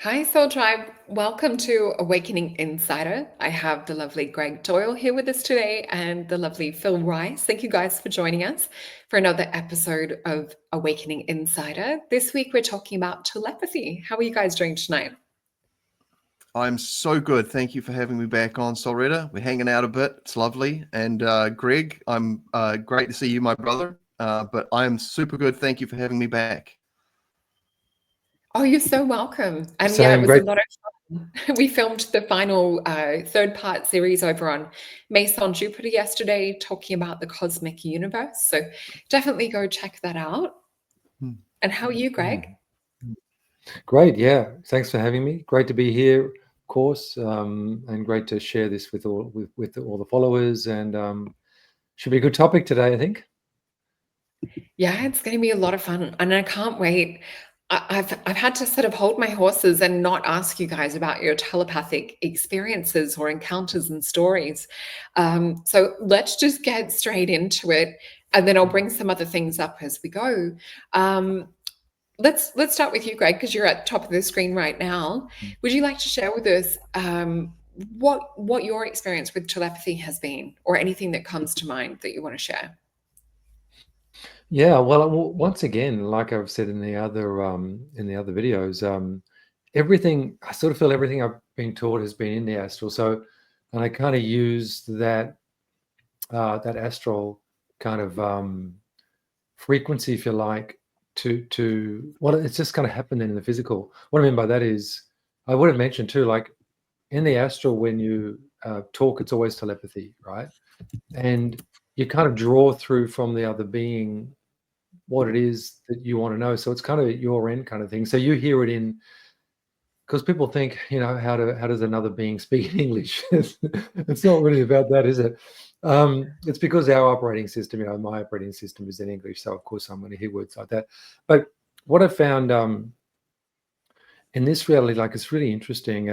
Hi, Soul Tribe. Welcome to Awakening Insider. I have the lovely Greg Doyle here with us today and the lovely Phil Rice. Thank you guys for joining us for another episode of Awakening Insider. This week we're talking about telepathy. How are you guys doing tonight? I'm so good. Thank you for having me back on, Solreta. We're hanging out a bit. It's lovely. And Greg, I'm great to see you, my brother. But I am super good. Thank you for having me back. Oh, you're so welcome. And yeah, it Same, was great. a lot of fun. We filmed the final third part series over on Mason Jupiter yesterday, talking about the cosmic universe. So definitely go check that out. And how are you, Greg? Great, yeah. Thanks for having me. Great to be here, of course, and great to share this with all the followers. And should be a good topic today, I think. Yeah, it's going to be a lot of fun, and I can't wait. I've had to sort of hold my horses and not ask you guys about your telepathic experiences or encounters and stories. So let's just get straight into it, and then I'll bring some other things up as we go. Let's start with you, Greg, because you're at the top of the screen right now. Would you like to share with us what your experience with telepathy has been, or anything that comes to mind that you want to share? Yeah, well, once again, like I've said in the other videos, everything I sort of feel everything I've been taught has been in the astral. So, and I kind of use that astral kind of frequency, if you like, to well, it's just kind of happened in the physical. What I mean by that is, I would have mentioned too, like in the astral, when you talk, it's always telepathy, right? And you kind of draw through from the other being what it is that you want to know. So it's kind of at your end kind of thing. So you hear it in, because people think, how does another being speak in English? It's not really about that, is it? It's because our operating system, my operating system is in English. So of course I'm going to hear words like that. But what I found in this reality, like it's really interesting.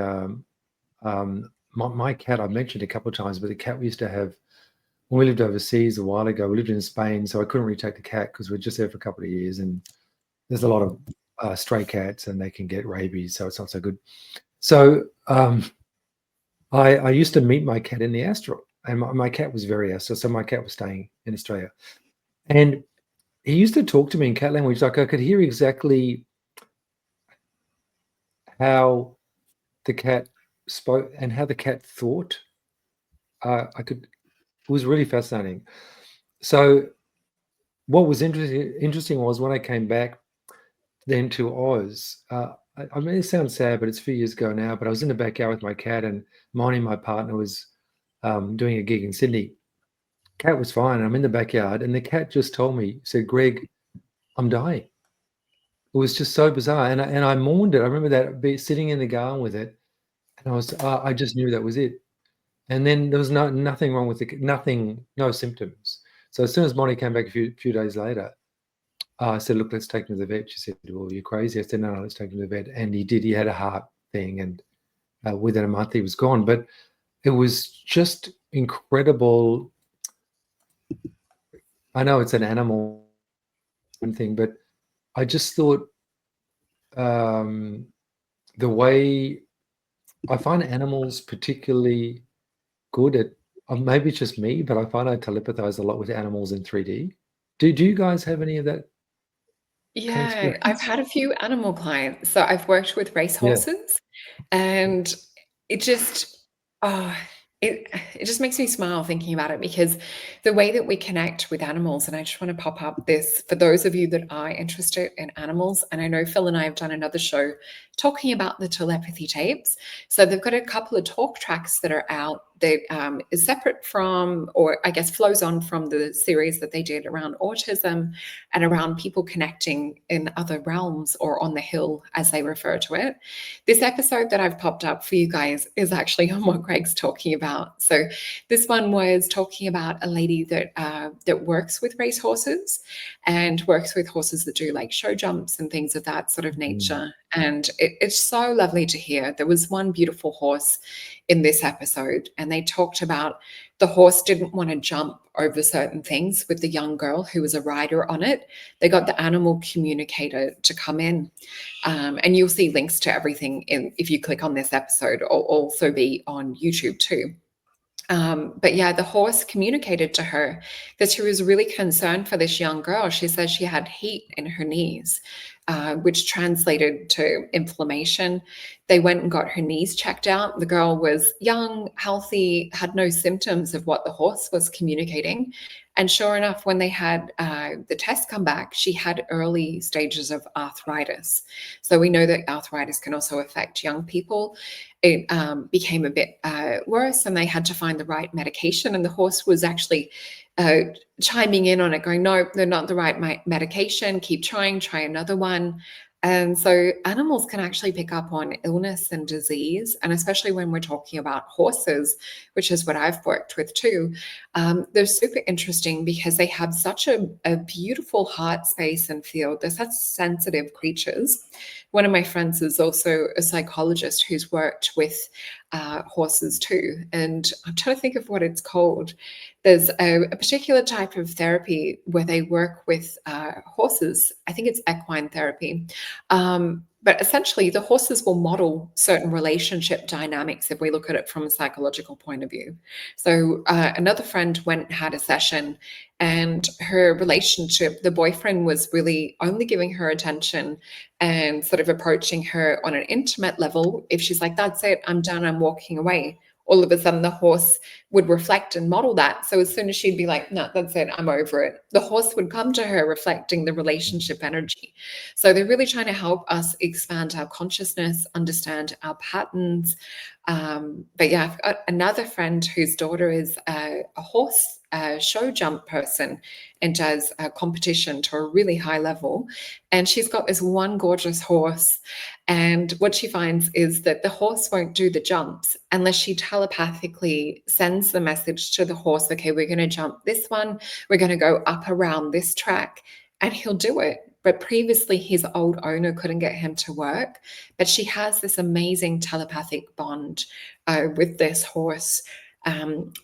My cat, I've mentioned a couple of times, but the cat we used to have when we lived overseas a while ago, we lived in Spain, so I couldn't really take the cat because we were just there for a couple of years, and there's a lot of stray cats and they can get rabies, so it's not so good. So I used to meet my cat in the astral, and my cat was very astral, so my cat was staying in Australia. And he used to talk to me in cat language, like I could hear exactly how the cat spoke and how the cat thought. It was really fascinating. So what was interesting was when I came back then to Oz. I mean, it sounds sad, but it's a few years ago now. But I was in the backyard with my cat, and Monty, my partner, was doing a gig in Sydney. Cat was fine. I'm in the backyard, and the cat just told me, said, "Greg, I'm dying." It was just so bizarre, and I mourned it. I remember that sitting in the garden with it, and I just knew that was it. And then there was nothing wrong with nothing, no symptoms. So as soon as Monty came back a few days later, I said, "Look, let's take him to the vet." She said, "Well, you're crazy." I said, "No, let's take him to the vet." And he did. He had a heart thing, and within a month he was gone. But it was just incredible. I know it's an animal thing, but I just thought the way I find animals particularly good at, maybe it's just me, but I find I telepathize a lot with animals in 3D. Do you guys have any of that? Yeah, I've had a few animal clients. So I've worked with racehorses, and it just, oh, it just makes me smile thinking about it, because the way that we connect with animals, and I just want to pop up this for those of you that are interested in animals, and I know Phil and I have done another show talking about the telepathy tapes. So they've got a couple of talk tracks that are out that is separate from, or I guess flows on from, the series that they did around autism and around people connecting in other realms, or on the hill as they refer to it. This episode that I've popped up for you guys is actually on what Greg's talking about. So this one was talking about a lady that works with racehorses and works with horses that do like show jumps and things of that sort of nature. And it's so lovely to hear. There was one beautiful horse in this episode, and they talked about the horse didn't want to jump over certain things with the young girl who was a rider on it. They got the animal communicator to come in. And you'll see links to everything if you click on this episode, or also be on YouTube too. But yeah, the horse communicated to her that she was really concerned for this young girl. She says she had heat in her knees, which translated to inflammation. They went and got her knees checked out. The girl was young, healthy, had no symptoms of what the horse was communicating. And sure enough, when they had the test come back, she had early stages of arthritis. So we know that arthritis can also affect young people. It became a bit worse, and they had to find the right medication. And the horse was actually chiming in on it, going, no, they're not the right medication. Keep trying, try another one. And so animals can actually pick up on illness and disease. And especially when we're talking about horses, which is what I've worked with too, they're super interesting because they have such a beautiful heart space and field. They're such sensitive creatures. One of my friends is also a psychologist who's worked with horses too. And I'm trying to think of what it's called. There's a particular type of therapy where they work with horses. I think it's equine therapy. But essentially, the horses will model certain relationship dynamics if we look at it from a psychological point of view. So another friend went and had a session, and her relationship, the boyfriend was really only giving her attention and sort of approaching her on an intimate level. If she's like, that's it, I'm done, I'm walking away, all of a sudden the horse would reflect and model that. So as soon as she'd be like, no, that's it, I'm over it, the horse would come to her reflecting the relationship energy. So they're really trying to help us expand our consciousness, understand our patterns. But yeah, I've got another friend whose daughter is a horse show jump person and does a competition to a really high level. And she's got this one gorgeous horse. And what she finds is that the horse won't do the jumps unless she telepathically sends the message to the horse, okay, we're going to jump this one, we're going to go up around this track, and he'll do it. But previously, his old owner couldn't get him to work. But she has this amazing telepathic bond with this horse.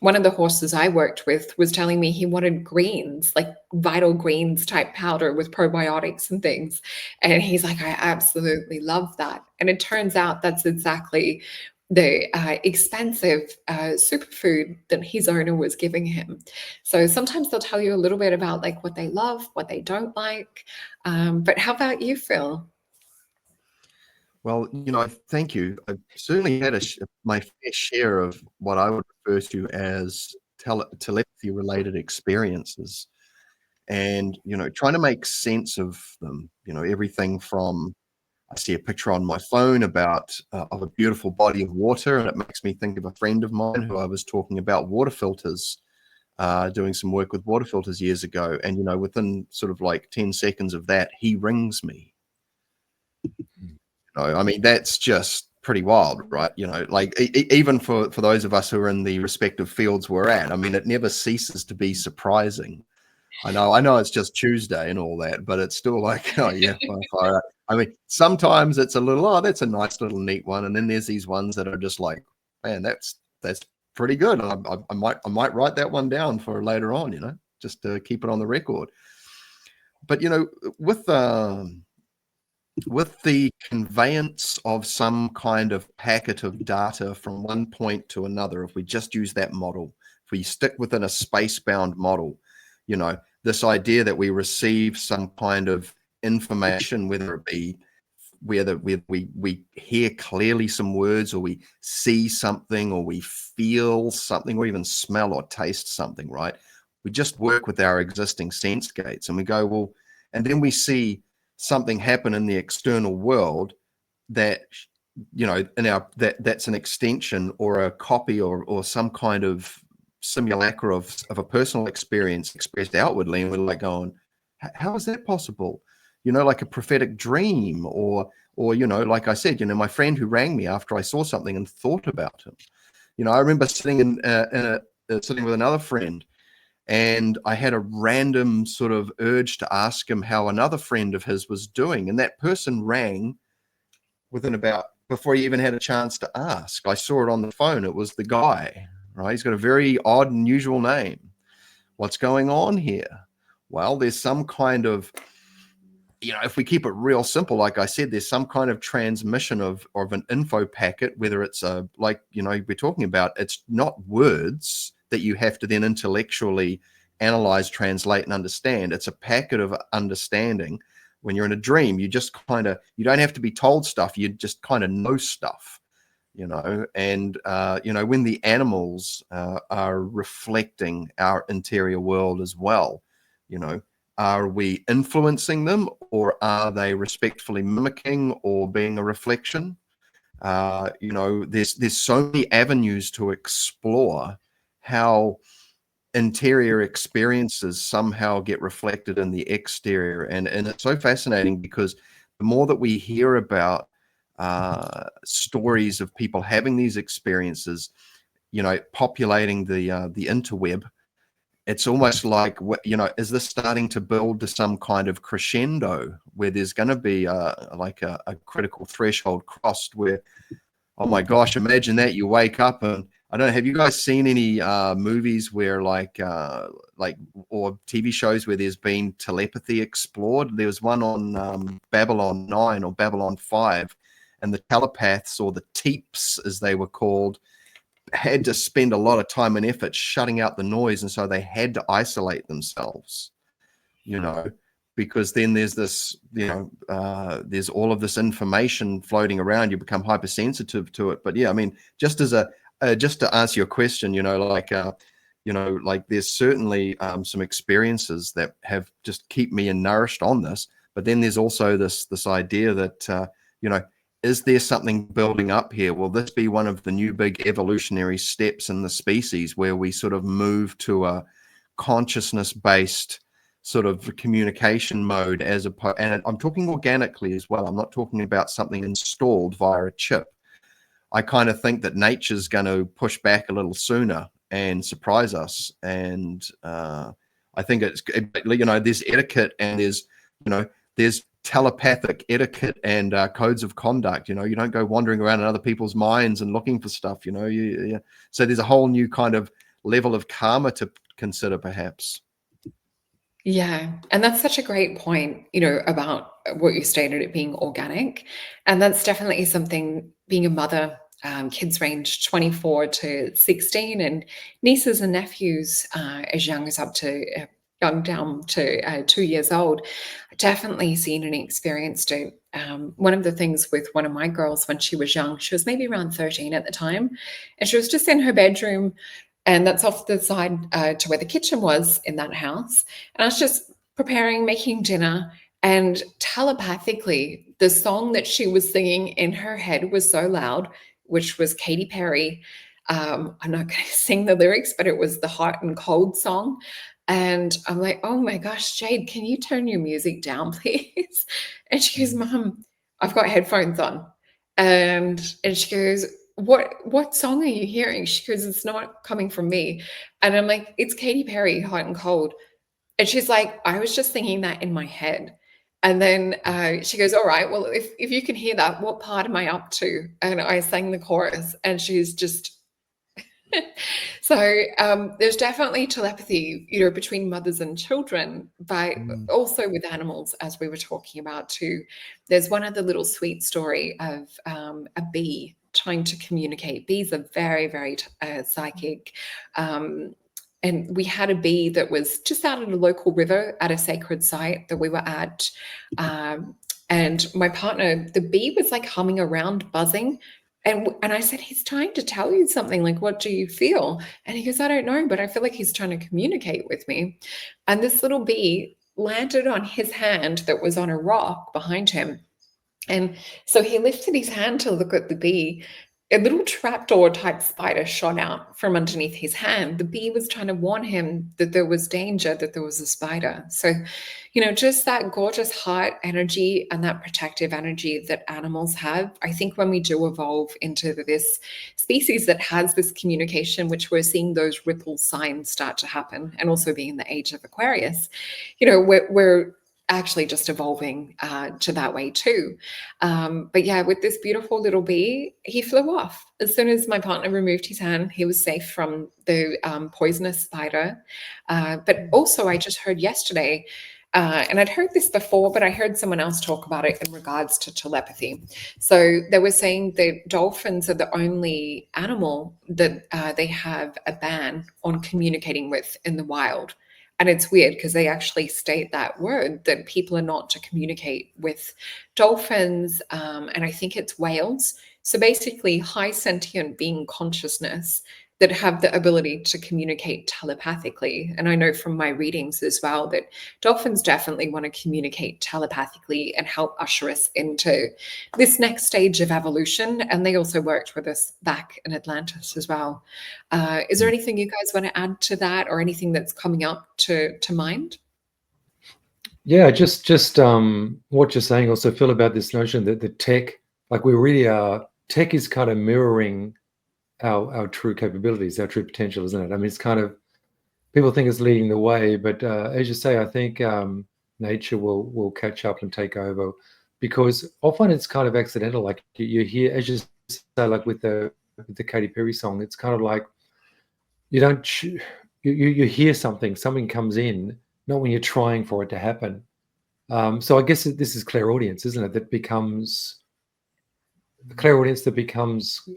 One of the horses I worked with was telling me he wanted greens, like vital greens type powder with probiotics and things. And he's like, I absolutely love that. And it turns out that's exactly the expensive superfood that his owner was giving him. So sometimes they'll tell you a little bit about like what they love, what they don't like. But how about you, Phil? Well, thank you. I've certainly had my fair share of what I would refer to as telepathy-related experiences, and trying to make sense of them. Everything from, I see a picture on my phone about of a beautiful body of water, and it makes me think of a friend of mine who I was talking about water filters, doing some work with water filters years ago, and within sort of like 10 seconds of that, he rings me. I mean, that's just pretty wild, right? Like even for those of us who are in the respective fields we're at, I mean, it never ceases to be surprising. I know it's just Tuesday and all that, but it's still like, oh yeah, fire. I mean, sometimes it's a little, oh, that's a nice little neat one, and then there's these ones that are just like, man, that's pretty good. I might write that one down for later on, just to keep it on the record. But with the conveyance of some kind of packet of data from one point to another, if we just use that model, if we stick within a space-bound model, this idea that we receive some kind of information, whether it be whether we hear clearly some words, or we see something, or we feel something, or even smell or taste something, right? We just work with our existing sense gates, and we go, well, and then we see something happen in the external world that that's an extension or a copy or some kind of simulacra of a personal experience expressed outwardly, and we're like going, how is that possible? Like a prophetic dream, or like I said, my friend who rang me after I saw something and thought about him. I remember sitting sitting with another friend, and I had a random sort of urge to ask him how another friend of his was doing. And that person rang within about, before he even had a chance to ask. I saw it on the phone. It was the guy, right? He's got a very odd, unusual name. What's going on here? Well, there's some kind of, if we keep it real simple, like I said, there's some kind of transmission of an info packet, whether it's like, we're talking about, it's not words that you have to then intellectually analyze, translate, and understand. It's a packet of understanding. When you're in a dream, you just you don't have to be told stuff. You just kind of know stuff, and, when the animals are reflecting our interior world as well, are we influencing them, or are they respectfully mimicking or being a reflection? There's so many avenues to explore how interior experiences somehow get reflected in the exterior. And it's so fascinating, because the more that we hear about stories of people having these experiences, populating the interweb, it's almost like, is this starting to build to some kind of crescendo where there's going to be like a critical threshold crossed where, oh my gosh, imagine that you wake up and, I don't know, have you guys seen any movies where or TV shows where there's been telepathy explored? There was one on Babylon 9 or Babylon 5, and the telepaths, or the teeps as they were called, had to spend a lot of time and effort shutting out the noise, and so they had to isolate themselves, because then there's this, there's all of this information floating around. You become hypersensitive to it. But yeah, I mean, just to answer your question, like there's certainly some experiences that have just keep me nourished on this. But then there's also this idea that is there something building up here? Will this be one of the new big evolutionary steps in the species, where we sort of move to a consciousness-based sort of communication mode, and I'm talking organically as well. I'm not talking about something installed via a chip. I kind of think that nature's going to push back a little sooner and surprise us. And I think there's etiquette, and there's telepathic etiquette and codes of conduct. You don't go wandering around in other people's minds and looking for stuff. So there's a whole new kind of level of karma to consider, perhaps. Yeah, and that's such a great point, about what you stated, it being organic. And that's definitely something, being a mother, kids range 24 to 16, and nieces and nephews as young as up to young down to 2 years old. Definitely seen and experienced it. One of the things with one of my girls when she was young, she was maybe around 13 at the time, and she was just in her bedroom, and that's off the side to where the kitchen was in that house. And I was just making dinner, and telepathically, the song that she was singing in her head was so loud, which was Katy Perry. I'm not going to sing the lyrics, but it was the Hot and Cold song. And I'm like, oh my gosh, Jade, can you turn your music down, please? And she goes, Mom, I've got headphones on. And she goes, what song are you hearing? She goes, it's not coming from me. And I'm like, it's Katy Perry, Hot and Cold. And she's like, I was just thinking that in my head. And then she goes, all right, well, if you can hear that, what part am I up to? And I sang the chorus, and she's just so there's definitely telepathy, between mothers and children, but also with animals, as we were talking about too. There's one other little sweet story of a bee trying to communicate. Bees are very, very psychic. And we had a bee that was just out at a local river at a sacred site that we were at. And my partner, the bee was like humming around, buzzing. And I said, he's trying to tell you something. Like, what do you feel? And he goes, I don't know, but I feel like he's trying to communicate with me. And this little bee landed on his hand that was on a rock behind him. And so he lifted his hand to look at the bee. A little trapdoor type spider shot out from underneath his hand. The bee was trying to warn him that there was danger, that there was a spider. So, just that gorgeous heart energy and that protective energy that animals have. I think when we do evolve into this species that has this communication, which we're seeing those ripple signs start to happen, and also being in the age of Aquarius, we're actually just evolving to that way too. But yeah, with this beautiful little bee, he flew off. As soon as my partner removed his hand, he was safe from the poisonous spider. But also, I just heard yesterday, and I'd heard this before, but I heard someone else talk about it in regards to telepathy. So they were saying that dolphins are the only animal that they have a ban on communicating with in the wild. And it's weird because they actually state that word, that people are not to communicate with dolphins, and I think it's whales. So basically, high sentient being consciousness that have the ability to communicate telepathically. And I know from my readings as well that dolphins definitely want to communicate telepathically and help usher us into this next stage of evolution. And they also worked with us back in Atlantis as well. Is there anything you guys want to add to that, or anything that's coming up to mind? Yeah, just what you're saying also, Phil, about this notion that the tech, like we really are, tech is kind of mirroring our true capabilities, our true potential, isn't it? I mean, it's kind of, people think it's leading the way, but as you say, I think nature will catch up and take over, because often it's kind of accidental. Like you hear, as you say, like with the Katy Perry song, it's kind of like you don't you hear something comes in, not when you're trying for it to happen. So I guess this is clairaudience, isn't it? That becomes the clairaudience that becomes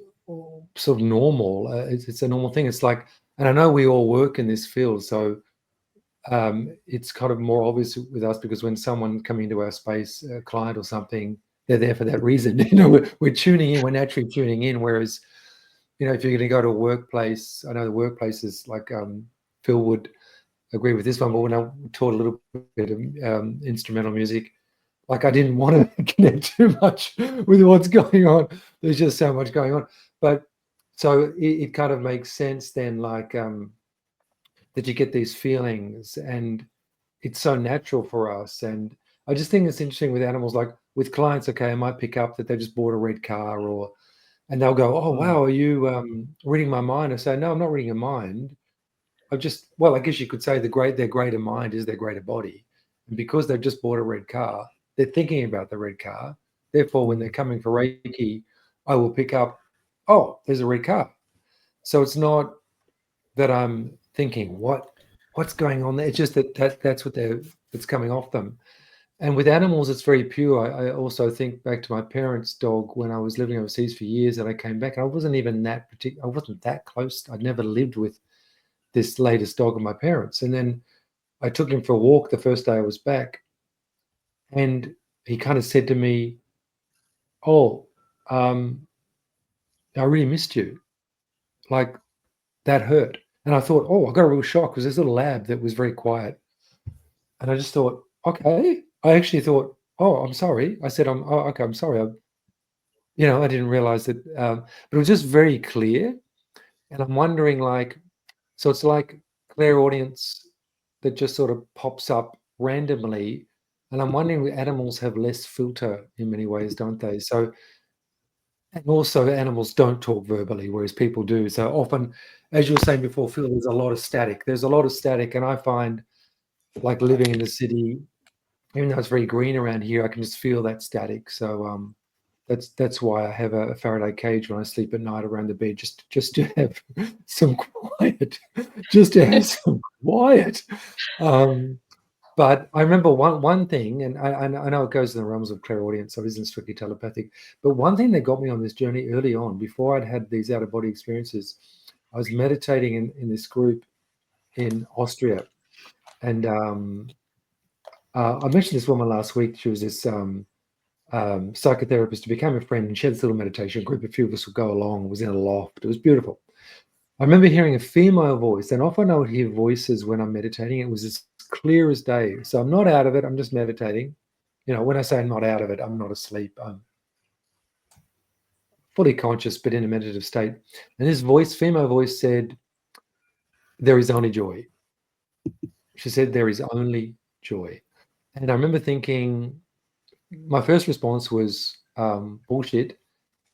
sort of normal. It's a normal thing. It's like, and I know we all work in this field, so it's kind of more obvious with us, because when someone coming into our space, a client or something, they're there for that reason. You know, we're tuning in, we're naturally tuning in. Whereas, you know, if you're going to go to a workplace, I know the workplaces, like Phil would agree with this one, but when I taught a little bit of instrumental music, like I didn't want to connect too much with what's going on. There's just so much going on. But so it kind of makes sense then, like that you get these feelings, and it's so natural for us. And I just think it's interesting with animals, like with clients, okay, I might pick up that they just bought a red car, and they'll go, oh, wow, are you reading my mind? I say, no, I'm not reading your mind. I guess you could say their greater mind is their greater body. And because they've just bought a red car, they're thinking about the red car. Therefore, when they're coming for Reiki, I will pick up, oh, there's a red car. So it's not that I'm thinking, what's going on there? It's just that's what that's coming off them. And with animals, it's very pure. I also think back to my parents' dog when I was living overseas for years, and I came back, and I wasn't even I wasn't that close. I'd never lived with this latest dog of my parents. And then I took him for a walk the first day I was back, and he kind of said to me, oh, I really missed you. Like, that hurt. And I thought, oh, I got a real shock, because there's a little lab that was very quiet. And I just thought, okay. I actually thought, oh, I'm sorry. I said, okay, I'm sorry. I didn't realize that, but it was just very clear. And I'm wondering, like, so it's like clairaudience that just sort of pops up randomly. And I'm wondering, animals have less filter in many ways, don't they? So, and also animals don't talk verbally, whereas people do. So often, as you were saying before, Phil, there's a lot of static. There's a lot of static. And I find, like, living in the city, even though it's very green around here, I can just feel that static. So that's why I have a Faraday cage when I sleep at night around the bed, just to have some quiet, just to have some quiet. But I remember one thing, and I know it goes in the realms of clairaudience, so it isn't strictly telepathic. But one thing that got me on this journey early on, before I'd had these out-of-body experiences, I was meditating in this group in Austria, and I mentioned this woman last week. She was this psychotherapist who became a friend, and she had this little meditation group. A few of us would go along. It was in a loft. It was beautiful. I remember hearing a female voice, and often I would hear voices when I'm meditating. It was as clear as day. So I'm not out of it. I'm just meditating. When I say I'm not out of it, I'm not asleep. I'm fully conscious, but in a meditative state. And this voice, female voice, said, there is only joy. She said, there is only joy. And I remember thinking, my first response was bullshit,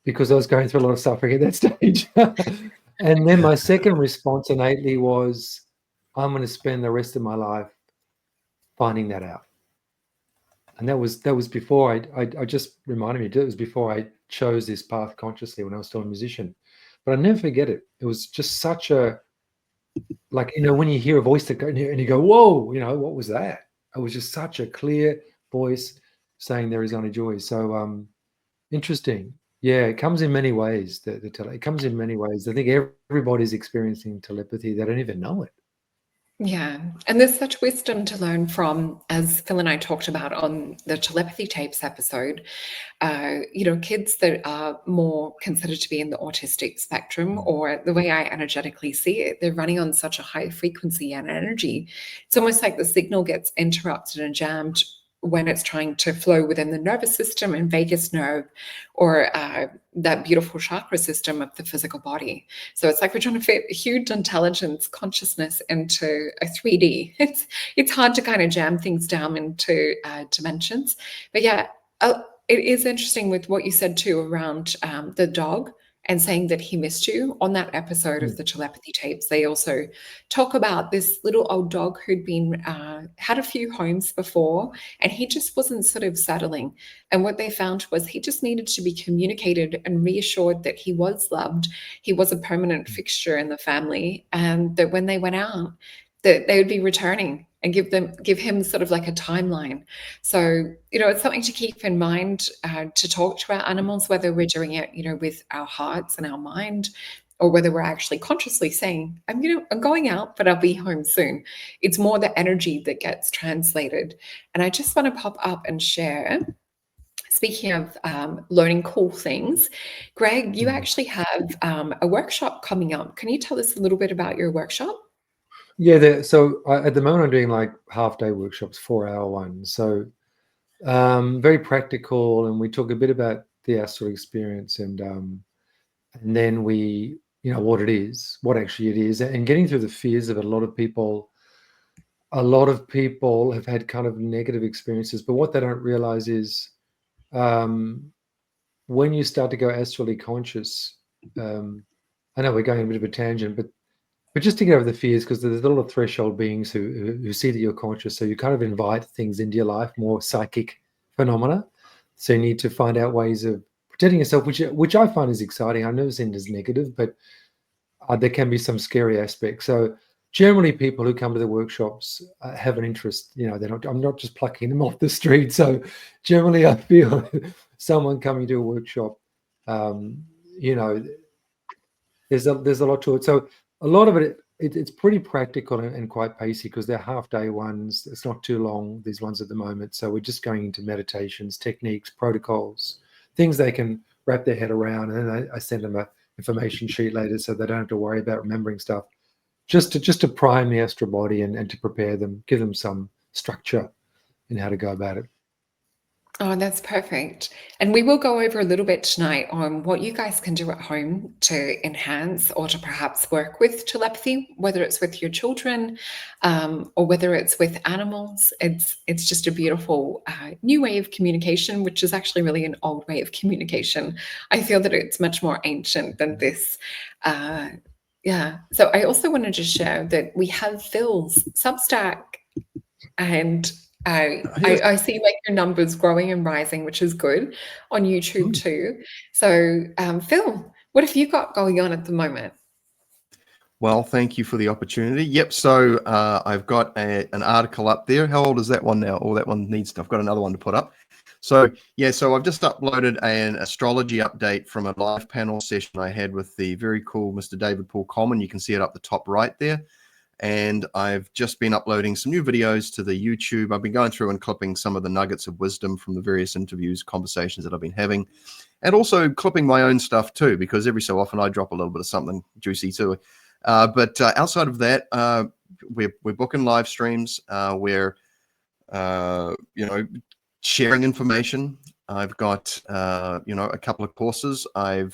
because I was going through a lot of suffering at that stage. And then my second response innately was, I'm going to spend the rest of my life finding that out. And that was before I just reminded me, it was before I chose this path consciously when I was still a musician. But I never forget it. It was just such a, like, when you hear a voice that and you go, whoa, what was that? It was just such a clear voice saying there is only joy. So interesting. Yeah, it comes in many ways. It comes in many ways. I think everybody's experiencing telepathy. They don't even know it. Yeah, and there's such wisdom to learn from, as Phil and I talked about on the telepathy tapes episode. Kids that are more considered to be in the autistic spectrum, or the way I energetically see it, they're running on such a high frequency and energy. It's almost like the signal gets interrupted and jammed when it's trying to flow within the nervous system and vagus nerve, or that beautiful chakra system of the physical body. So it's like we're trying to fit huge intelligence consciousness into a 3D. It's hard to kind of jam things down into dimensions. But yeah, it is interesting with what you said too around the dog and saying that he missed you. On that episode of the telepathy tapes, they also talk about this little old dog who'd been had a few homes before, and he just wasn't sort of settling. And what they found was he just needed to be communicated and reassured that he was loved, he was a permanent fixture in the family, and that when they went out, that they would be returning, and give him sort of like a timeline. So, it's something to keep in mind, to talk to our animals, whether we're doing it, with our hearts and our mind, or whether we're actually consciously saying, I'm going out, but I'll be home soon. It's more the energy that gets translated. And I just want to pop up and share, speaking of learning cool things, Greg, you actually have a workshop coming up. Can you tell us a little bit about your workshop? Yeah, so at the moment I'm doing like half-day workshops, 4-hour ones. So very practical, and we talk a bit about the astral experience, and then we, what it is, what actually it is, and getting through the fears of it. A lot of people have had kind of negative experiences, but what they don't realize is when you start to go astrally conscious, I know we're going a bit of a tangent, but just to get over the fears, because there's a lot of threshold beings who see that you're conscious, so you kind of invite things into your life, more psychic phenomena. So you need to find out ways of protecting yourself, which I find is exciting. I've never seen it as negative, but there can be some scary aspects. So generally, people who come to the workshops have an interest. I'm not just plucking them off the street. So generally, I feel someone coming to a workshop, there's a lot to it. So a lot of it's pretty practical and quite pacey, because they're half-day ones. It's not too long, these ones at the moment. So we're just going into meditations, techniques, protocols, things they can wrap their head around. And then I send them a information sheet later, so they don't have to worry about remembering stuff. Just to prime the astral body and to prepare them, give them some structure in how to go about it. Oh, that's perfect. And we will go over a little bit tonight on what you guys can do at home to enhance or to perhaps work with telepathy, whether it's with your children, or whether it's with animals. It's just a beautiful new way of communication, which is actually really an old way of communication. I feel that it's much more ancient than this. Yeah. So I also wanted to share that we have Phil's Substack, and I see like your numbers growing and rising, which is good, on YouTube too. So, Phil, what have you got going on at the moment? Well, thank you for the opportunity. Yep. So I've got an article up there. How old is that one now? Oh, that one I've got another one to put up. So yeah, so I've just uploaded an astrology update from a live panel session I had with the very cool Mr. David Paul Coleman. You can see it up the top right there. And I've just been uploading some new videos to the YouTube. I've been going through and clipping some of the nuggets of wisdom from the various interviews, conversations that I've been having, and also clipping my own stuff too, because every so often I drop a little bit of something juicy too. But outside of that, we're booking live streams. We're sharing information. I've got a couple of courses. I'm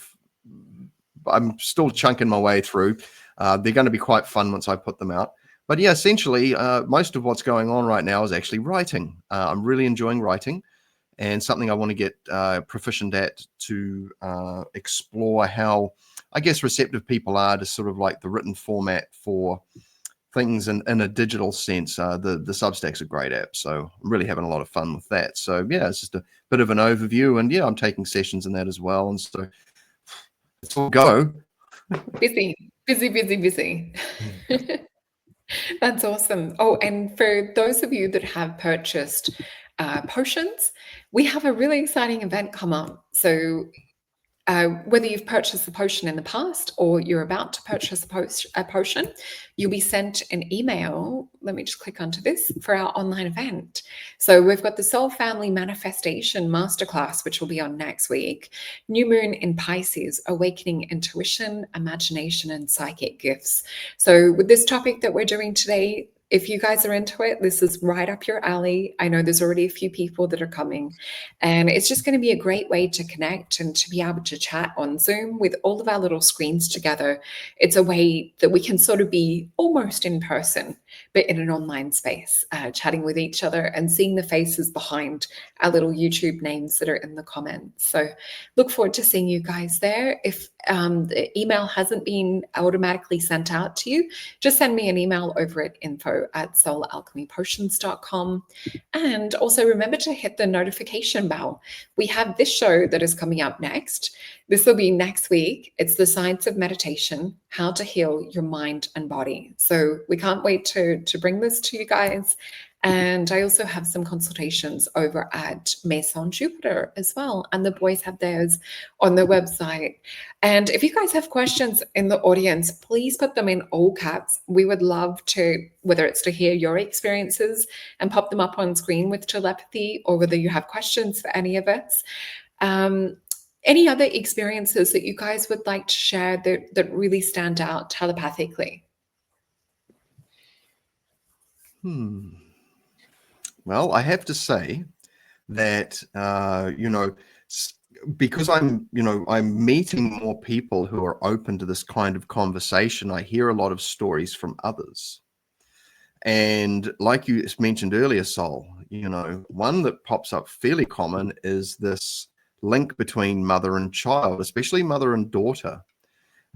still chunking my way through. They're going to be quite fun once I put them out. But yeah, essentially, most of what's going on right now is actually writing. I'm really enjoying writing, and something I want to get proficient at to explore how, I guess, receptive people are to sort of like the written format for things in a digital sense. The Substack's a great app, so I'm really having a lot of fun with that. So yeah, it's just a bit of an overview, and yeah, I'm taking sessions in that as well, and so it's all go. Busy, busy, busy, busy. That's awesome. Oh, and for those of you that have purchased potions, we have a really exciting event come up. So whether you've purchased a potion in the past or you're about to purchase a potion, you'll be sent an email. Let me just click onto this for our online event. So we've got the Soul Family Manifestation Masterclass, which will be on next week. New Moon in Pisces, Awakening Intuition, Imagination, and Psychic Gifts. So with this topic that we're doing today, if you guys are into it, this is right up your alley. I know there's already a few people that are coming, and it's just going to be a great way to connect and to be able to chat on Zoom with all of our little screens together. It's a way that we can sort of be almost in person, but in an online space, chatting with each other and seeing the faces behind our little YouTube names that are in the comments. So look forward to seeing you guys there. If the email hasn't been automatically sent out to you, just send me an email over at info@soulalchemypotions.com. And also remember to hit the notification bell. We have this show that is coming up next. This will be next week. It's the Science of Meditation, how to heal your mind and body. So we can't wait to bring this to you guys. And I also have some consultations over at Maison Jupiter as well. And the boys have theirs on their website. And if you guys have questions in the audience, please put them in all caps. We would love to, whether it's to hear your experiences and pop them up on screen with telepathy, or whether you have questions for any of us. Any other experiences that you guys would like to share that really stand out telepathically? Well, I have to say that, because I'm meeting more people who are open to this kind of conversation, I hear a lot of stories from others. And like you mentioned earlier, Sol, one that pops up fairly common is this link between mother and child, especially mother and daughter.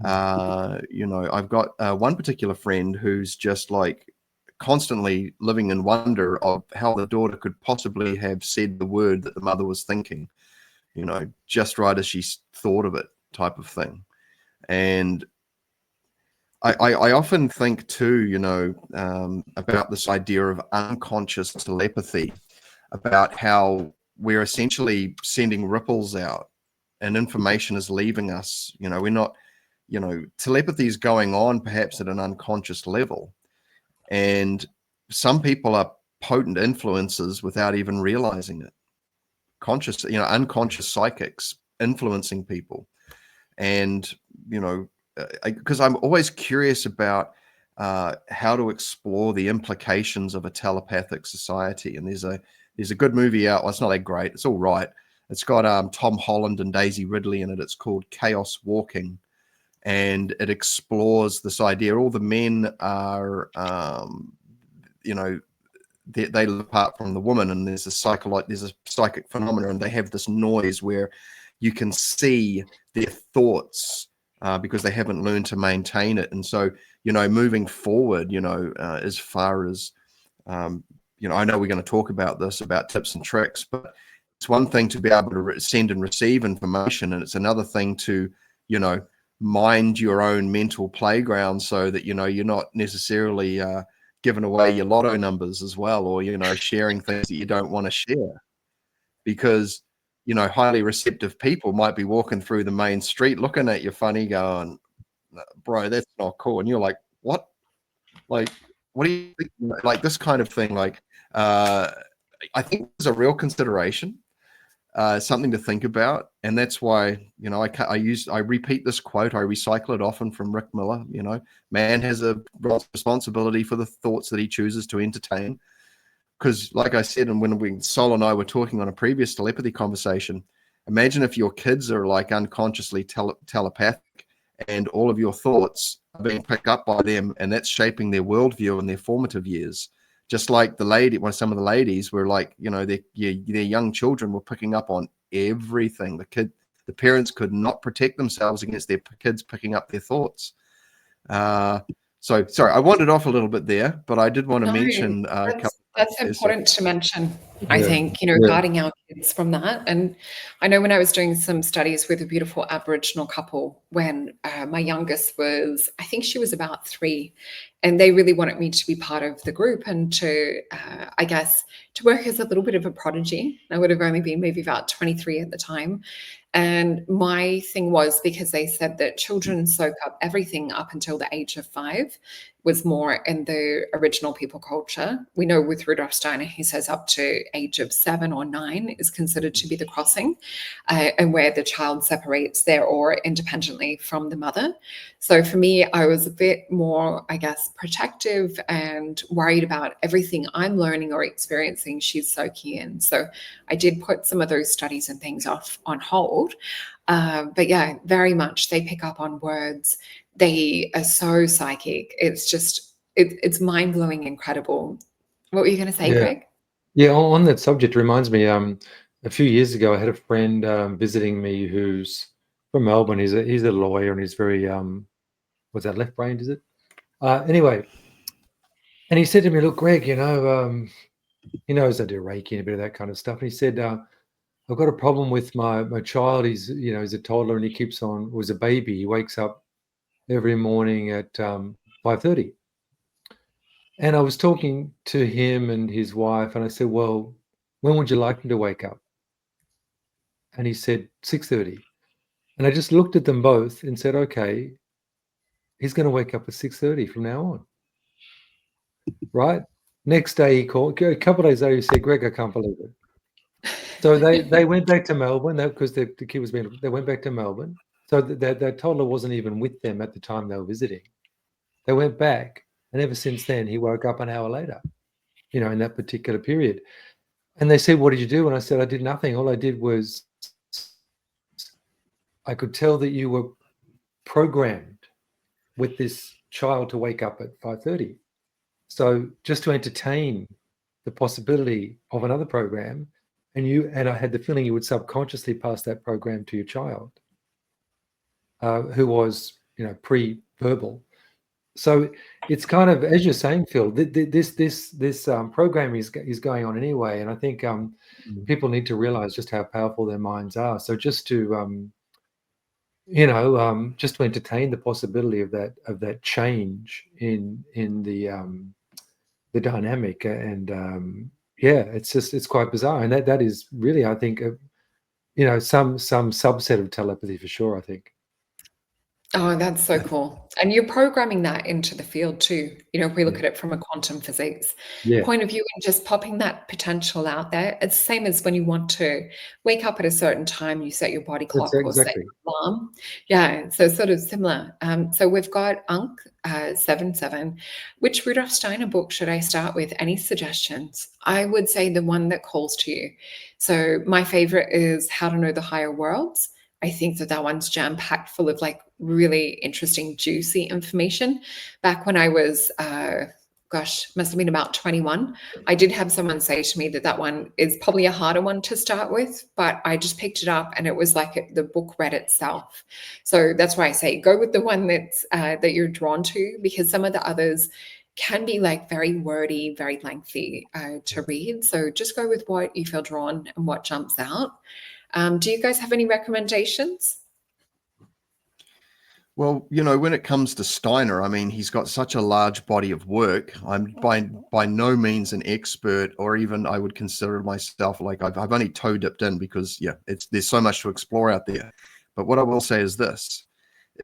I've got one particular friend who's just like constantly living in wonder of how the daughter could possibly have said the word that the mother was thinking, just right as she thought of it, type of thing. And I often think too, about this idea of unconscious telepathy, about how we're essentially sending ripples out and information is leaving us. We're not, telepathy is going on perhaps at an unconscious level. And some people are potent influences without even realizing it. Unconscious psychics influencing people. And, because I'm always curious about how to explore the implications of a telepathic society. And there's a good movie out. Well, it's not that great. It's all right. It's got Tom Holland and Daisy Ridley in it. It's called Chaos Walking. And it explores this idea. All the men are, they live apart from the woman, and there's a psychic phenomenon, and they have this noise where you can see their thoughts because they haven't learned to maintain it. And so, moving forward, as far as, I know we're going to talk about this, about tips and tricks, but it's one thing to be able to send and receive information, and it's another thing to, mind your own mental playground so that, you're not necessarily giving away your lotto numbers as well, or, sharing things that you don't want to share. Because, highly receptive people might be walking through the main street looking at you funny going, bro, that's not cool. And you're like, what? Like, what do you think? Like this kind of thing. Like, I think there's a real consideration. Something to think about, and that's why I repeat this quote. I recycle it often from Rick Miller. Man has a responsibility for the thoughts that he chooses to entertain. Because, like I said, and when Sol and I were talking on a previous telepathy conversation, imagine if your kids are like unconsciously telepathic, and all of your thoughts are being picked up by them, and that's shaping their worldview in their formative years. Just like some of the ladies were like, their young children were picking up on everything. The parents could not protect themselves against their kids picking up their thoughts. So sorry, I wandered off a little bit there, but I did want to No, mention a couple of that's things there. important to mention. I Yeah. think, guarding our kids from that. And I know when I was doing some studies with a beautiful Aboriginal couple, when my youngest was, I think she was about 3, and they really wanted me to be part of the group and to, I guess, to work as a little bit of a prodigy. I would have only been maybe about 23 at the time. And my thing was, because they said that children soak up everything up until the age of 5, was more in the original people culture. We know with Rudolf Steiner, he says up to age of 7 or 9 is considered to be the crossing, and where the child separates their aura independently from the mother. So for me, I was a bit more, I guess, protective and worried about everything I'm learning or experiencing she's soaking in. So I did put some of those studies and things off on hold. But yeah, very much they pick up on words. They are so psychic. It's just, it's mind-blowing, incredible. What were you going to say, Yeah. Greg? Yeah, on that subject, reminds me, a few years ago, I had a friend visiting me who's from Melbourne. He's a lawyer, and he's very, what's that, left-brained, is it? Anyway, and he said to me, look, Greg, he knows I do Reiki and a bit of that kind of stuff. And he said, I've got a problem with my child. He's a toddler, and he keeps on, was a baby. He wakes up every morning at 5:30. And I was talking to him and his wife, and I said, well, when would you like him to wake up? And he said 6:30. And I just looked at them both and said, okay, he's going to wake up at 6:30 from now on. Right? Next day he called, a couple of days later, he said, Greg, I can't believe it. So they went back to Melbourne because the kid was they went back to Melbourne. So that toddler wasn't even with them at the time they were visiting. They went back, and ever since then, he woke up an hour later, in that particular period. And they said, what did you do? And I said, I did nothing. All I did was I could tell that you were programmed with this child to wake up at 5:30. So just to entertain the possibility of another program, and I had the feeling you would subconsciously pass that program to your child, who was, pre-verbal. So it's kind of, as you're saying, Phil, this program is going on anyway, and I think people need to realize just how powerful their minds are. So just to just to entertain the possibility of that change in the dynamic, and it's quite bizarre, and that is really, I think, some subset of telepathy for sure, I think. Oh, that's so cool. And you're programming that into the field too. If we look at it from a quantum physics point of view and just popping that potential out there, it's the same as when you want to wake up at a certain time, you set your body clock or set your alarm. Yeah, so sort of similar. So we've got Ankh 77. Which Rudolf Steiner book should I start with? Any suggestions? I would say the one that calls to you. So my favorite is How to Know the Higher Worlds. I think that one's jam-packed full of really interesting, juicy information. Back when I was, must have been about 21, I did have someone say to me that one is probably a harder one to start with, but I just picked it up and it was like the book read itself. So that's why I say go with the one that's that you're drawn to, because some of the others can be very wordy, very lengthy to read. So just go with what you feel drawn and what jumps out. Do you guys have any recommendations? Well, when it comes to Steiner, I mean, he's got such a large body of work. I'm by no means an expert, or even I would consider myself I've only toe dipped in because there's so much to explore out there. But what I will say is this,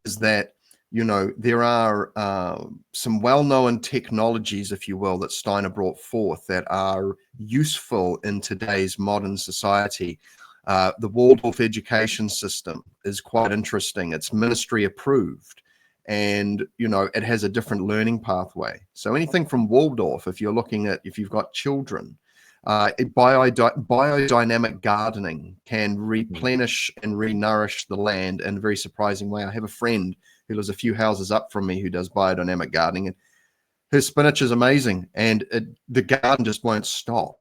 is that there are some well-known technologies, if you will, that Steiner brought forth that are useful in today's modern society. The Waldorf education system is quite interesting. It's ministry approved, and it has a different learning pathway. So anything from Waldorf, if you've got children, biodynamic gardening can replenish and re-nourish the land in a very surprising way. I have a friend who lives a few houses up from me who does biodynamic gardening, and his spinach is amazing, and the garden just won't stop,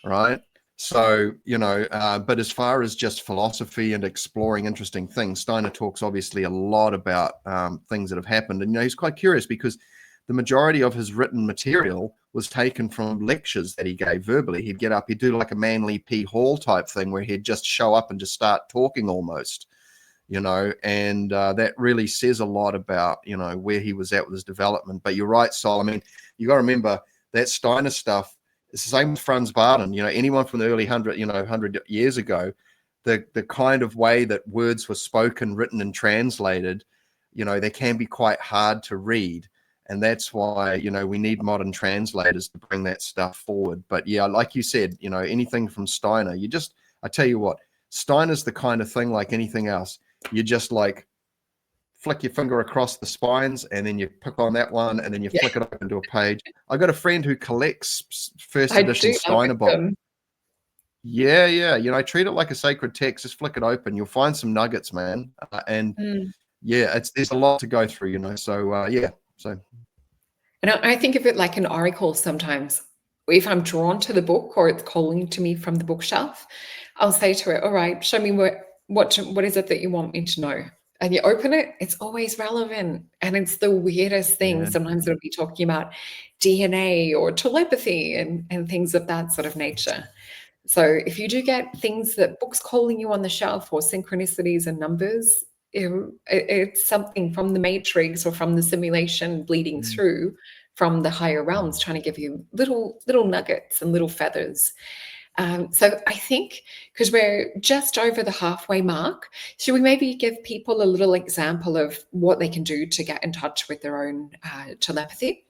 right? So, but as far as just philosophy and exploring interesting things, Steiner talks obviously a lot about things that have happened. And, he's quite curious because the majority of his written material was taken from lectures that he gave verbally. He'd get up, he'd do like a Manly P. Hall type thing where he'd just show up and just start talking almost, and that really says a lot about, where he was at with his development. But you're right, Sol. I mean, you got to remember that Steiner stuff. It's the same with Franz Baden. Anyone from the early 100 years ago, the kind of way that words were spoken, written, and translated, they can be quite hard to read. And that's why, we need modern translators to bring that stuff forward. But yeah, like you said, anything from Steiner, I tell you what, Steiner's the kind of thing like anything else. You just like flick your finger across the spines and then you pick on that one and then you flick it up into a page. I got a friend who collects first edition Steiner books. Yeah. Treat it like a sacred text. Just flick it open. You'll find some nuggets, man. There's a lot to go through, So So. And I think of it like an oracle sometimes. If I'm drawn to the book or it's calling to me from the bookshelf, I'll say to it, all right, show me what is it that you want me to know? And you open it, it's always relevant. And it's the weirdest thing. Yeah. Sometimes it'll be talking about DNA or telepathy and things of that sort of nature. So if you do get things that books calling you on the shelf or synchronicities and numbers, it's something from the matrix or from the simulation bleeding through from the higher realms, trying to give you little nuggets and little feathers. So I think because we're just over the halfway mark, should we maybe give people a little example of what they can do to get in touch with their own telepathy?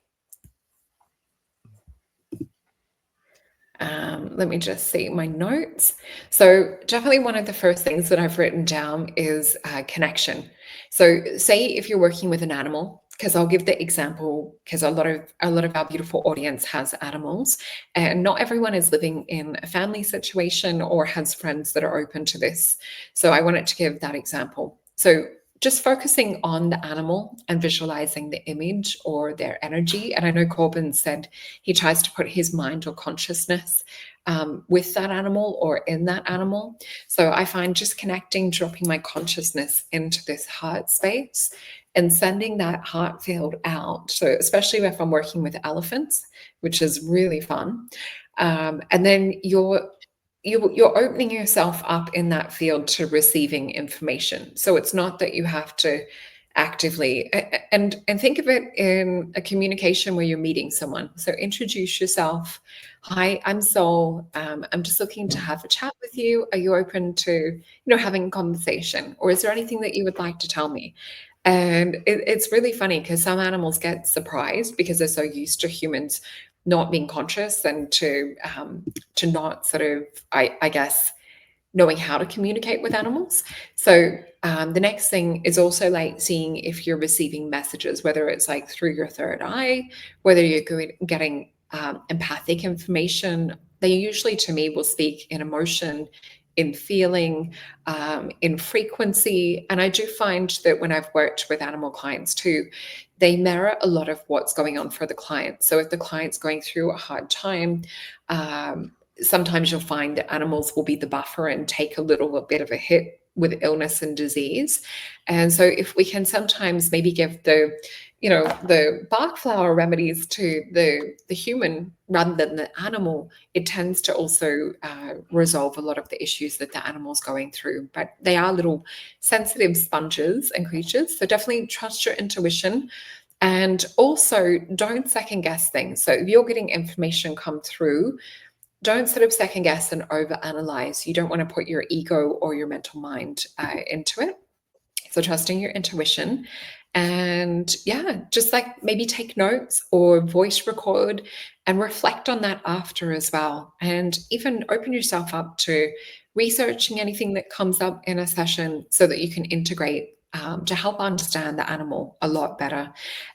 Let me just see my notes. So definitely one of the first things that I've written down is connection. So say if you're working with an animal, because I'll give the example, because a lot of our beautiful audience has animals, and not everyone is living in a family situation or has friends that are open to this. So I wanted to give that example. So just focusing on the animal and visualizing the image or their energy. And I know Corbin said he tries to put his mind or consciousness with that animal or in that animal. So I find just connecting, dropping my consciousness into this heart space and sending that heart field out. So especially if I'm working with elephants, which is really fun. And then you're opening yourself up in that field to receiving information. So it's not that you have to actively, and think of it in a communication where you're meeting someone. So introduce yourself. Hi, I'm Sol. I'm just looking to have a chat with you. Are you open to, having a conversation? Or is there anything that you would like to tell me? And it's really funny because some animals get surprised because they're so used to humans not being conscious and to not sort of, I guess, knowing how to communicate with animals. So the next thing is also like seeing if you're receiving messages, whether it's like through your third eye, whether you're getting empathic information. They usually, to me, will speak in emotion, in feeling, in frequency. And I do find that when I've worked with animal clients too, they mirror a lot of what's going on for the client. So if the client's going through a hard time, sometimes you'll find that animals will be the buffer and take a little bit of a hit with illness and disease. And so if we can sometimes maybe give the bark flower remedies to the human rather than the animal, it tends to also resolve a lot of the issues that the animal's going through. But they are little sensitive sponges and creatures. So definitely trust your intuition. And also don't second guess things. So if you're getting information come through, don't sort of second guess and overanalyze. You don't want to put your ego or your mental mind into it. So trusting your intuition. And just like maybe take notes or voice record and reflect on that after as well. And even open yourself up to researching anything that comes up in a session so that you can integrate to help understand the animal a lot better.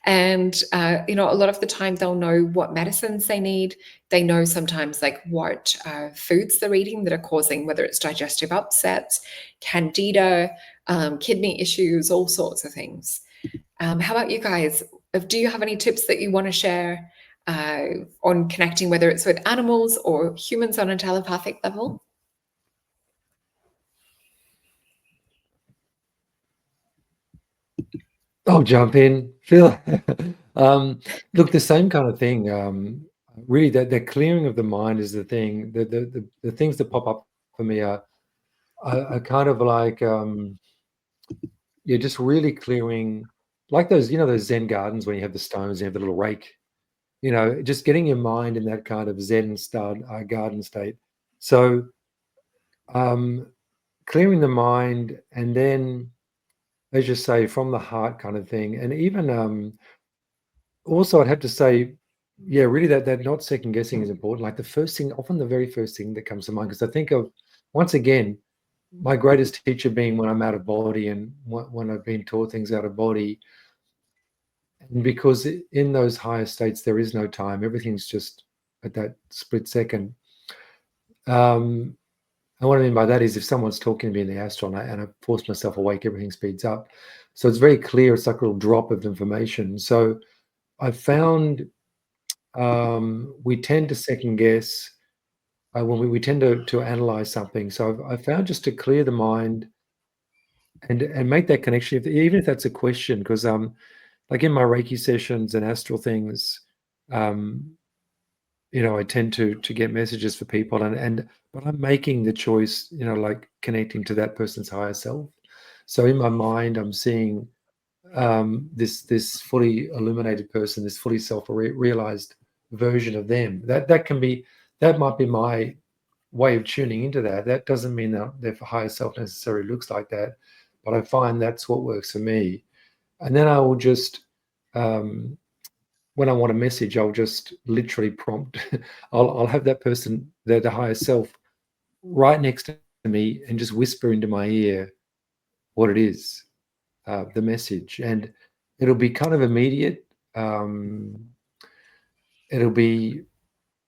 And, a lot of the time they'll know what medicines they need. They know sometimes like what foods they're eating that are causing, whether it's digestive upsets, candida, kidney issues, all sorts of things. How about you guys? Do you have any tips that you want to share on connecting, whether it's with animals or humans on a telepathic level? I'll jump in, Phil. Look, the same kind of thing. Really, that clearing of the mind is the thing. The things that pop up for me are kind of like you're just really clearing, like those, those Zen gardens when you have the stones, you have the little rake. Just getting your mind in that kind of Zen garden state. So, clearing the mind, and then, as you say, from the heart kind of thing, and even also, I'd have to say, yeah, really that not second guessing is important. Like the first thing, often the very first thing that comes to mind, because I think of, once again, my greatest teacher being when I'm out of body and when I've been taught things out of body. And because in those higher states, there is no time. Everything's just at that split second. And what I mean by that is if someone's talking to me in the astral and I force myself awake, everything speeds up. So it's very clear. It's like a little drop of information. So I've found we tend to second guess when we tend to analyze something. So I found just to clear the mind and make that connection, even if that's a question, because like in my Reiki sessions and astral things, I tend to get messages for people, but I'm making the choice, like connecting to that person's higher self. So in my mind, I'm seeing this fully illuminated person, this fully self-realized version of them. That might be my way of tuning into that. That doesn't mean that their higher self necessarily looks like that, but I find that's what works for me. And then I will just, when I want a message, I'll just literally prompt. I'll have that person, the higher self, right next to me, and just whisper into my ear what it is, the message, and it'll be kind of immediate. It'll be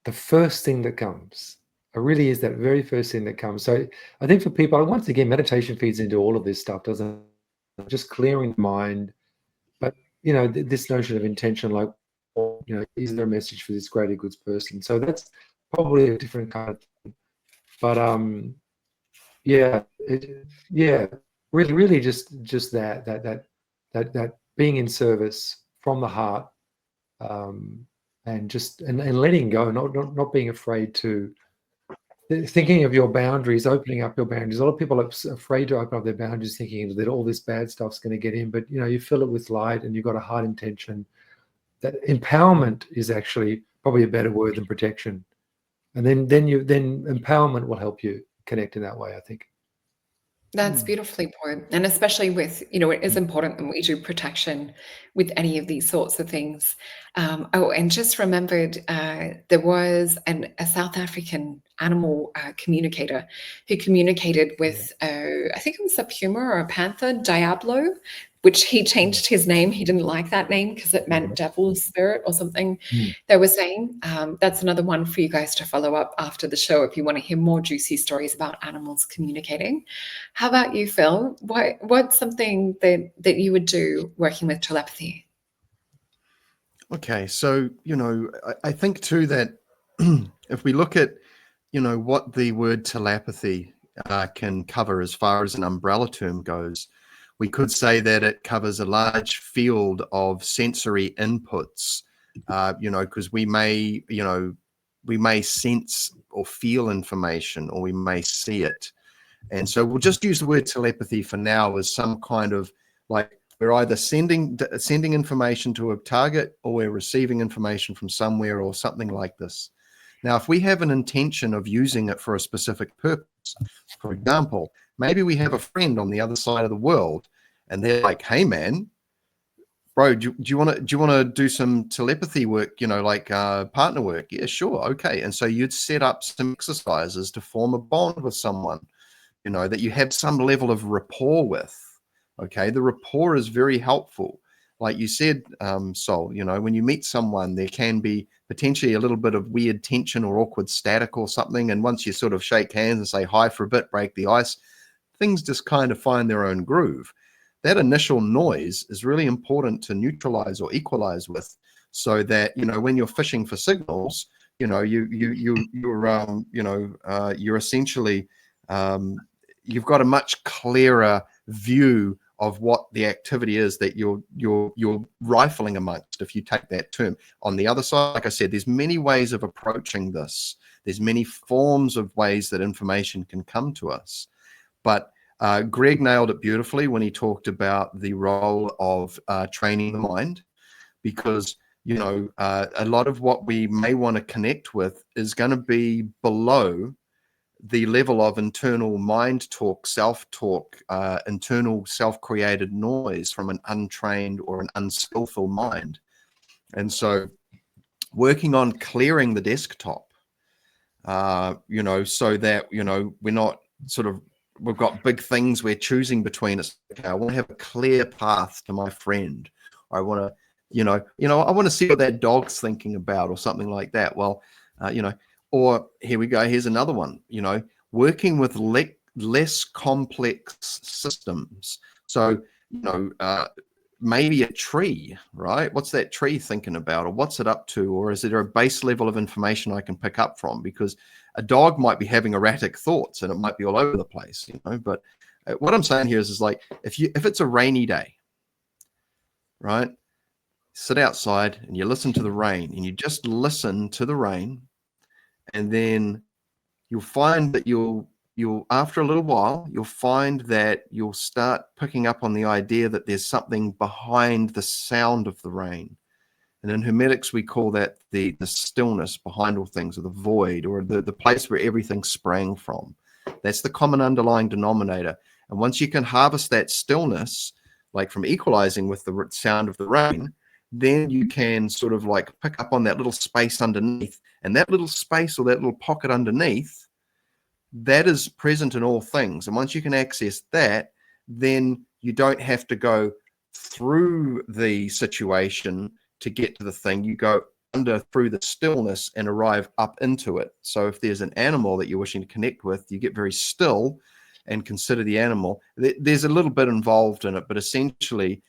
the first thing that comes. It really is that very first thing that comes. So I think for people, once again, meditation feeds into all of this stuff, doesn't it? Just clearing the mind. But, this notion of intention, like, is there a message for this greater goods person? So that's probably a different kind of thing. But yeah, really just that being in service from the heart, and letting go, not being afraid to, thinking of your boundaries, opening up your boundaries. A lot of people are afraid to open up their boundaries, thinking that all this bad stuff's going to get in. But you fill it with light, and you've got a heart intention. That empowerment is actually probably a better word than protection. And then empowerment will help you connect in that way, I think. That's beautifully put. And especially with, it is important that we do protection with any of these sorts of things. And just remembered there was a South African animal communicator who communicated with, I think it was a puma or a panther, Diablo, which he changed his name. He didn't like that name because it meant devil's spirit or something they were saying. That's another one for you guys to follow up after the show if you want to hear more juicy stories about animals communicating. How about you, Phil? What's something that you would do working with telepathy? Okay, so, I think too that if we look at, what the word telepathy can cover as far as an umbrella term goes, we could say that it covers a large field of sensory inputs, because we may sense or feel information, or we may see it. And so we'll just use the word telepathy for now as some kind of, like, we're either sending information to a target, or we're receiving information from somewhere, or something like this. Now, if we have an intention of using it for a specific purpose, for example, maybe we have a friend on the other side of the world, and they're like, "Hey, man, bro, do you want to do some telepathy work? Partner work?" Yeah, sure, okay. And so you'd set up some exercises to form a bond with someone, that you have some level of rapport with. Okay, the rapport is very helpful. Like you said, Sol, when you meet someone, there can be potentially a little bit of weird tension or awkward static or something. And once you sort of shake hands and say hi for a bit, break the ice, things just kind of find their own groove. That initial noise is really important to neutralize or equalize with, so that, you know, when you're fishing for signals, you know, you're essentially, you've got a much clearer view of what the activity is that you're rifling amongst, if you take that term. On the other side, like I said, there's many ways of approaching this. There's many forms of ways that information can come to us. But Greg nailed it beautifully when he talked about the role of training the mind, because, you know, a lot of what we may want to connect with is going to be below the level of internal mind talk, self-talk, internal self-created noise from an untrained or an unskillful mind. And so working on clearing the desktop, you know, so that, you know, we're not sort of, we've got big things we're choosing between. It's okay, I want to have a clear path to my friend. I want to, you know, I want to see what that dog's thinking about or something like that. Well, you know, or here we go. Here's another one, you know, working with less complex systems. So, you know, maybe a tree, right? What's that tree thinking about, or what's it up to? Or is there a base level of information I can pick up from? Because a dog might be having erratic thoughts and it might be all over the place, you know. But what I'm saying here is like, if it's a rainy day, right? Sit outside and you listen to the rain, and you just listen to the rain, and then you'll find that you'll after a little while, you'll find that you'll start picking up on the idea that there's something behind the sound of the rain. And in Hermetics, we call that the stillness behind all things, or the void, or the place where everything sprang from. That's the common underlying denominator. And once you can harvest that stillness, like from equalizing with the sound of the rain, then you can sort of like pick up on that little space underneath. And that little space, or that little pocket underneath, that is present in all things. And once you can access that, then you don't have to go through the situation to get to the thing. You go through the stillness and arrive up into it. So if there's an animal that you're wishing to connect with, you get very still and consider the animal. There's a little bit involved in it, but essentially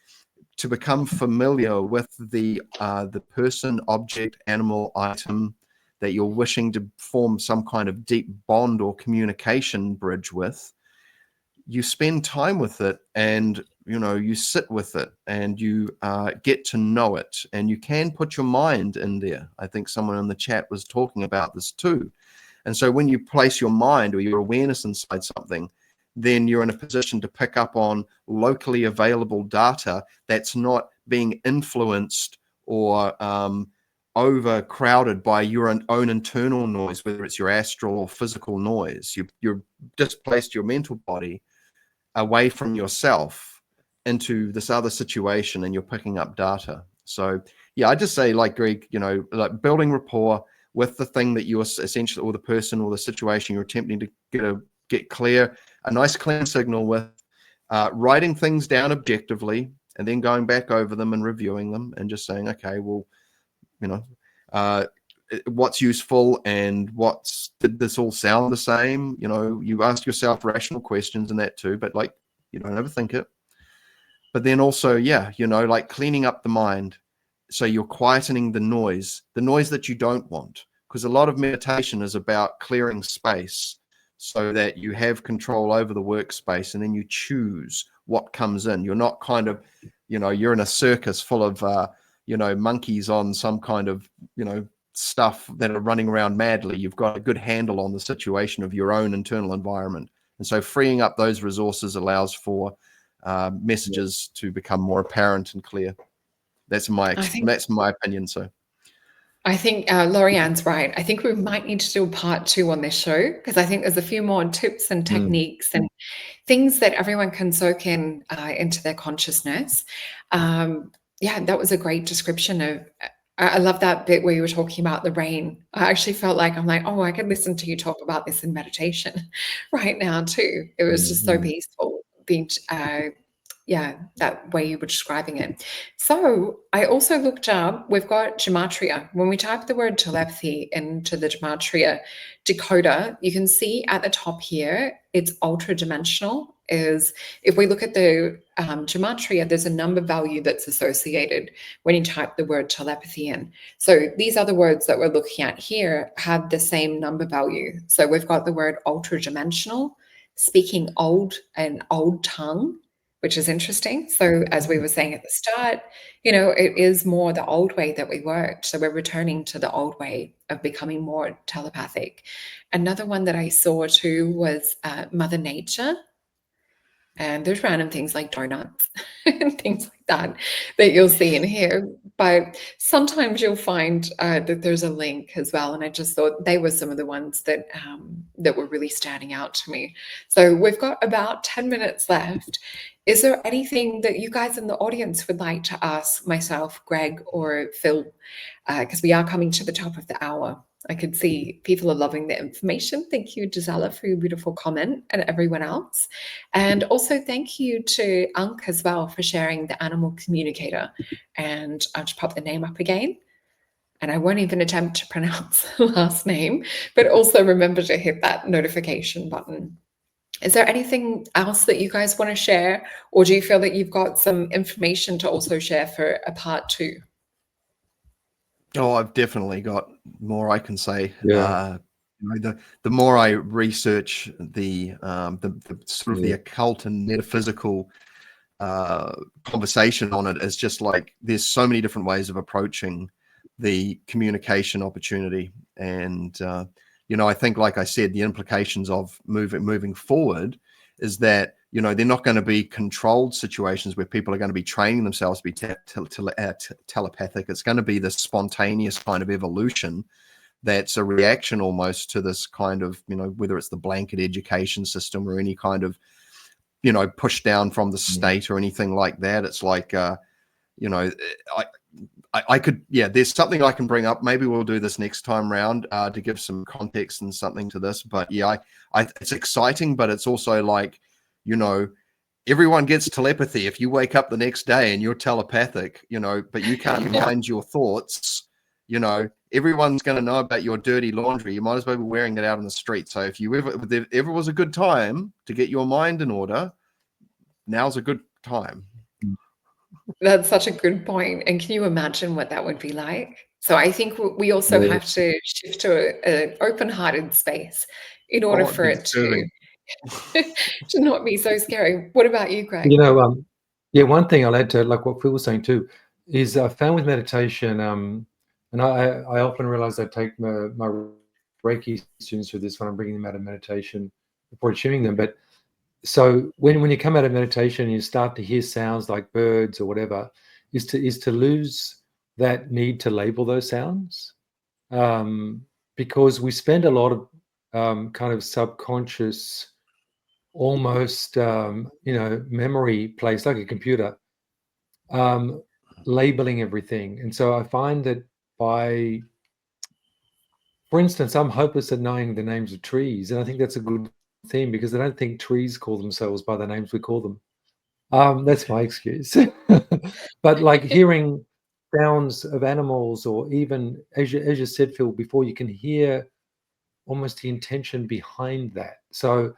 to become familiar with the person, object, animal, item that you're wishing to form some kind of deep bond or communication bridge with, you spend time with it, and, you know, you sit with it, and you get to know it, and you can put your mind in there. I think someone in the chat was talking about this too. And so when you place your mind or your awareness inside something, then you're in a position to pick up on locally available data that's not being influenced or overcrowded by your own internal noise, whether it's your astral or physical noise. You've displaced your mental body away from yourself into this other situation, and you're picking up data. So yeah, I just say, like Greg, you know, like building rapport with the thing that you're essentially, or the person or the situation you're attempting to get clear, a nice clean signal with, writing things down objectively, and then going back over them and reviewing them, and just saying, okay, well, you know, what's useful, and did this all sound the same? You know, you ask yourself rational questions and that too, but like, you don't overthink it. But then also, yeah, you know, like cleaning up the mind. So you're quietening the noise that you don't want, because a lot of meditation is about clearing space so that you have control over the workspace, and then you choose what comes in. You're not kind of, you know, you're in a circus full of, you know, monkeys on some kind of, you know, stuff that are running around madly. You've got a good handle on the situation of your own internal environment. And so freeing up those resources allows for messages to become more apparent and clear. That's my opinion. So I think Lorianne's right. I think we might need to do a part 2 on this show, because I think there's a few more tips and techniques and things that everyone can soak in into their consciousness. Yeah, that was a great description of. I love that bit where you were talking about the rain. I actually felt like, I'm like, oh, I could listen to you talk about this in meditation right now too. It was just so peaceful. Being, that way you were describing it. So I also looked up, we've got gematria. When we type the word telepathy into the gematria decoder, you can see at the top here, it's ultra dimensional. Is if we look at the gematria, there's a number value that's associated when you type the word telepathy in. So these other words that we're looking at here have the same number value. So we've got the word ultra dimensional, speaking old and old tongue, which is interesting. So as we were saying at the start, it is more the old way that we worked. So we're returning to the old way of becoming more telepathic. Another one that I saw too was Mother Nature. And there's random things like donuts and things like that you'll see in here. But sometimes you'll find that there's a link as well. And I just thought they were some of the ones that were really standing out to me. So we've got about 10 minutes left. Is there anything that you guys in the audience would like to ask myself, Greg, or Phil? Because we are coming to the top of the hour. I could see people are loving the information. Thank you, Gisela, for your beautiful comment, and everyone else. And also thank you to Ankh as well for sharing the animal communicator. And I'll just pop the name up again. And I won't even attempt to pronounce the last name, but also remember to hit that notification button. Is there anything else that you guys want to share? Or do you feel that you've got some information to also share for a part 2? Oh, I've definitely got more I can say. Yeah. The more I research the sort of the occult and metaphysical conversation on it, is just like there's so many different ways of approaching the communication opportunity. And I think, like I said, the implications of moving forward is that they're not going to be controlled situations where people are going to be training themselves to be telepathic. It's going to be this spontaneous kind of evolution that's a reaction almost to this kind of, whether it's the blanket education system or any kind of, push down from the state or anything like that. It's like, I could, there's something I can bring up. Maybe we'll do this next time round to give some context and something to this. But it's exciting, but it's also like, everyone gets telepathy. If you wake up the next day and you're telepathic, but you can't mind your thoughts, everyone's going to know about your dirty laundry. You might as well be wearing it out on the street. So if ever was a good time to get your mind in order, now's a good time. That's such a good point. And can you imagine what that would be like? So I think we also have to shift to an open-hearted space in order for it to not be so scary. What about you, Greg? One thing I'll add to like what Phil was saying too is I found with meditation, and I often realize I take my Reiki students through this when I'm bringing them out of meditation before tuning them. But so when you come out of meditation and you start to hear sounds like birds or whatever, is to lose that need to label those sounds, because we spend a lot of kind of subconscious, almost memory place like a computer, labeling everything. And so I find that for instance, I'm hopeless at knowing the names of trees, and I think that's a good theme because I don't think trees call themselves by the names we call them. That's my excuse. But like hearing sounds of animals, or even as you said, Phil, before, you can hear almost the intention behind that. So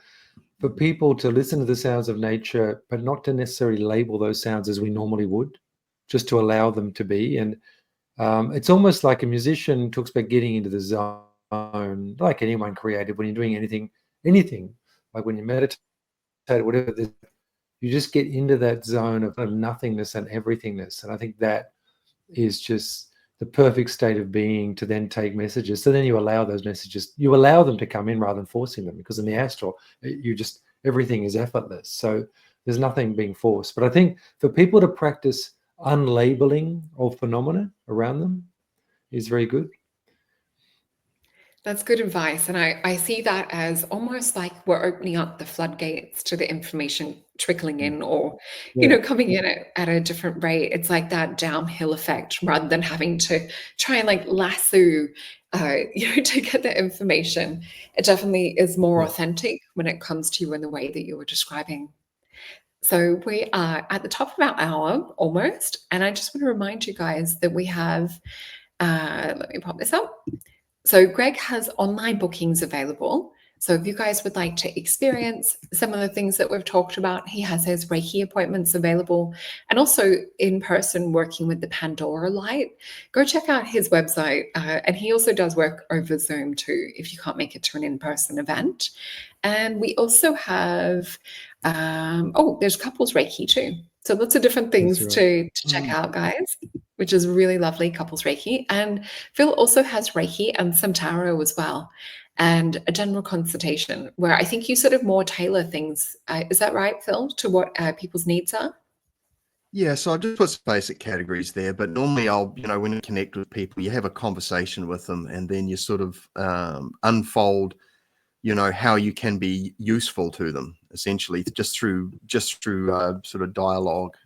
for people to listen to the sounds of nature, but not to necessarily label those sounds as we normally would, just to allow them to be. And it's almost like a musician talks about getting into the zone, like anyone creative, when you're doing anything, like when you meditate, whatever, you just get into that zone of nothingness and everythingness. And I think that is just the perfect state of being to then take messages. So then you allow those messages, you allow them to come in rather than forcing them, because in the astral, everything is effortless. So there's nothing being forced. But I think for people to practice unlabeling of phenomena around them is very good. That's good advice. And I see that as almost like we're opening up the floodgates to the information trickling in, or, coming in at a different rate. It's like that downhill effect, rather than having to try and like lasso, to get the information. It definitely is more authentic when it comes to you in the way that you were describing. So we are at the top of our hour almost. And I just want to remind you guys that we have, let me pop this up. So Greg has online bookings available. So if you guys would like to experience some of the things that we've talked about, he has his Reiki appointments available and also in person working with the Pandora light. Go check out his website. And he also does work over Zoom too, if you can't make it to an in-person event. And we also have, there's couples Reiki too. So lots of different things to check out, guys, which is really lovely, couples Reiki. And Phil also has Reiki and some tarot as well, and a general consultation where I think you sort of more tailor things. Is that right, Phil, to what people's needs are? Yeah, so I just put some basic categories there, but normally I'll, when you connect with people, you have a conversation with them and then you sort of unfold, how you can be useful to them, essentially, just through sort of dialogue.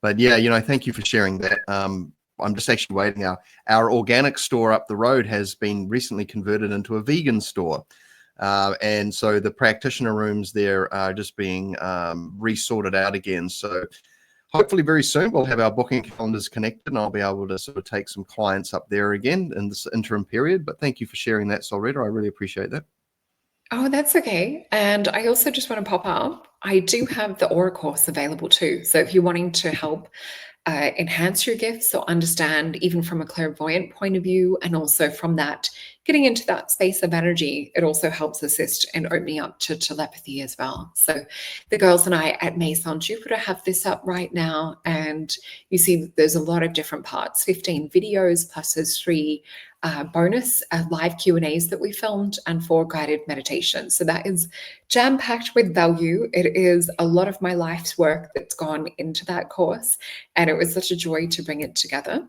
But yeah, thank you for sharing that. I'm just actually waiting. Our organic store up the road has been recently converted into a vegan store. And so the practitioner rooms there are just being resorted out again. So hopefully very soon we'll have our booking calendars connected and I'll be able to sort of take some clients up there again in this interim period. But thank you for sharing that, Solreta. I really appreciate that. Oh, that's okay. And I also just want to pop up, I do have the Aura course available too. So if you're wanting to help enhance your gifts or understand even from a clairvoyant point of view, and also from that, getting into that space of energy, it also helps assist in opening up to telepathy as well. So the girls and I at Maison Jupiter have this up right now. And you see that there's a lot of different parts, 15 videos, plus there's 3 bonus live Q&As that we filmed and 4 guided meditations. So that is jam-packed with value. It is a lot of my life's work that's gone into that course. And it was such a joy to bring it together.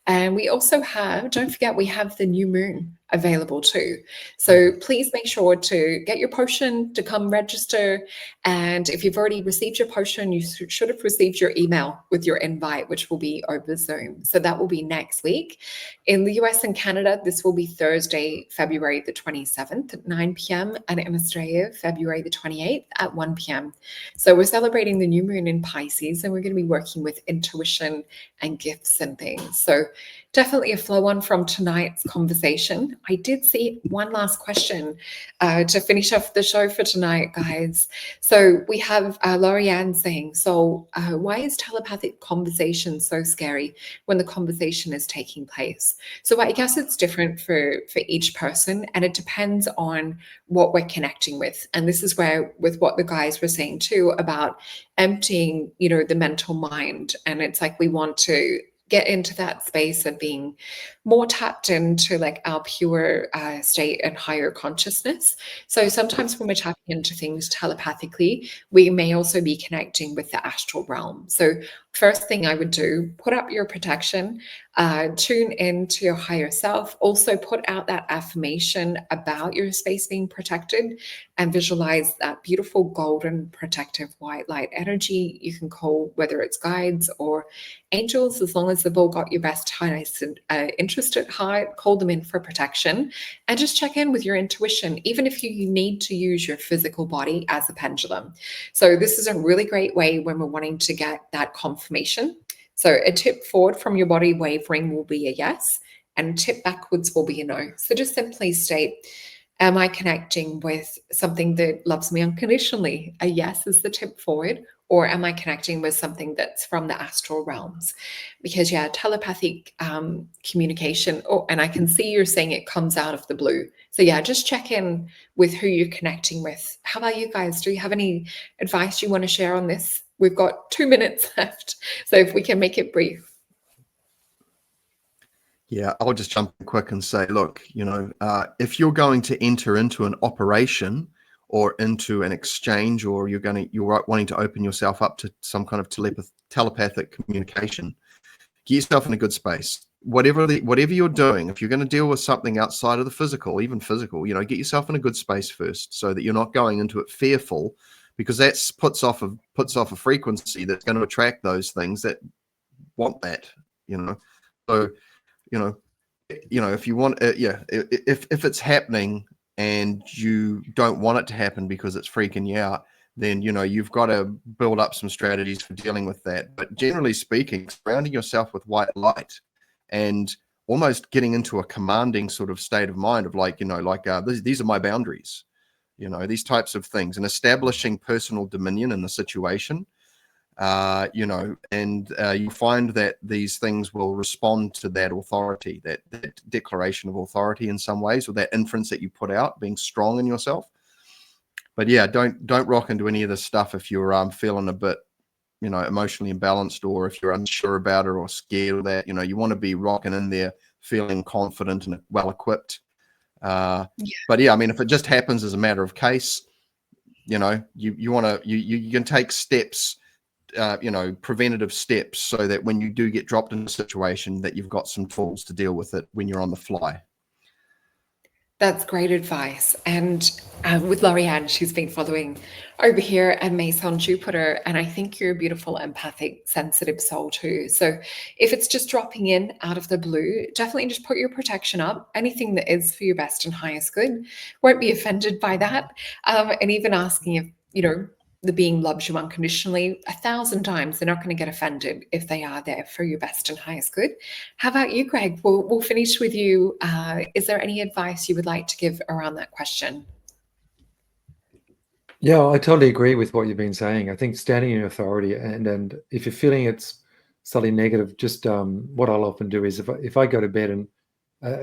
And we also have, don't forget, we have the new moon available too. So please make sure to get your potion, to come register. And if you've already received your potion, you should have received your email with your invite, which will be over Zoom. So that will be next week. In the US and Canada, this will be Thursday, February the 27th at 9 p.m. and in Australia, February the 28th at 1 p.m. So we're celebrating the new moon in Pisces and we're going to be working with intuition and gifts and things. So definitely a flow on from tonight's conversation. I did see one last question to finish off the show for tonight, guys. So we have Lorianne saying, so why is telepathic conversation so scary when the conversation is taking place? So I guess it's different for each person and it depends on what we're connecting with. And this is where, with what the guys were saying too, about emptying, the mental mind. And it's like we want to get into that space of being more tapped into like our pure state and higher consciousness. So sometimes when we're tapping into things telepathically, we may also be connecting with the astral realm. So first thing I would do, put up your protection, tune into your higher self, also put out that affirmation about your space being protected and visualize that beautiful golden protective white light energy. You can call whether it's guides or angels, as long as they've all got your best highest interest at heart, call them in for protection and just check in with your intuition, even if you need to use your physical body as a pendulum. So this is a really great way when we're wanting to get that confirmation. So a tip forward from your body wavering will be a yes, and tip backwards will be a no. So just simply state, am I connecting with something that loves me unconditionally? A yes is the tip forward. Or am I connecting with something that's from the astral realms? Because yeah, telepathic communication. Oh, and I can see you're saying it comes out of the blue. So yeah, just check in with who you're connecting with. How about you guys? Do you have any advice you want to share on this? We've got 2 minutes left. So if we can make it brief. Yeah, I'll just jump in quick and say, look, if you're going to enter into an operation or into an exchange, or you're wanting to open yourself up to some kind of telepathic communication, get yourself in a good space. Whatever you're doing, if you're going to deal with something outside of the physical, even physical, get yourself in a good space first, so that you're not going into it fearful, because that puts off a frequency that's going to attract those things that want that. So if you want, if it's happening and you don't want it to happen because it's freaking you out, then, you know, you've got to build up some strategies for dealing with that. But generally speaking, surrounding yourself with white light and almost getting into a commanding sort of state of mind of like, you know, like these are my boundaries, you know, these types of things, and establishing personal dominion in the situation, you know, and you find that these things will respond to that authority, that declaration of authority in some ways, or that inference that you put out, being strong in yourself. But yeah, don't rock into any of this stuff if you're feeling a bit, you know, emotionally imbalanced, or if you're unsure about it or scared of that. You know, you want to be rocking in there feeling confident and well equipped. But yeah, I mean, if it just happens as a matter of case, you know, you want to you can take steps, you know, preventative steps, so that when you do get dropped in a situation, that you've got some tools to deal with it when you're on the fly. That's great advice. And with Lorianne, she's been following over here and Mason Jupiter. And I think you're a beautiful, empathic, sensitive soul too. So if it's just dropping in out of the blue, definitely just put your protection up. Anything that is for your best and highest good, won't be offended by that. And even asking if, you know, the being loves you unconditionally 1,000 times, they're not going to get offended if they are there for your best and highest good. How about you, Greg? We'll finish with you. Is there any advice you would like to give around that question? Yeah, I totally agree with what you've been saying. I think standing in authority, and if you're feeling it's slightly negative, just what I'll often do is if I go to bed and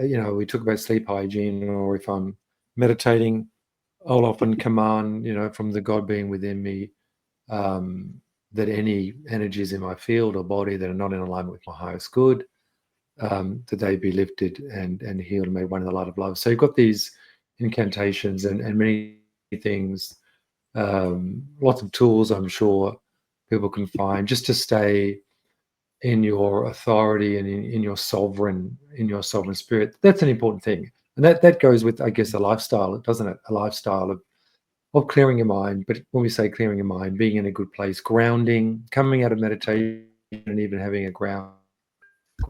you know, we talk about sleep hygiene, or if I'm meditating, I'll often command, you know, from the God being within me, that any energies in my field or body that are not in alignment with my highest good, that they be lifted and healed and made one in the light of love. So you've got these incantations and many things, lots of tools I'm sure people can find just to stay in your authority and in your sovereign spirit. That's an important thing. And that goes with, I guess, a lifestyle, doesn't it? A lifestyle of clearing your mind. But when we say clearing your mind, being in a good place, grounding, coming out of meditation, and even having a ground.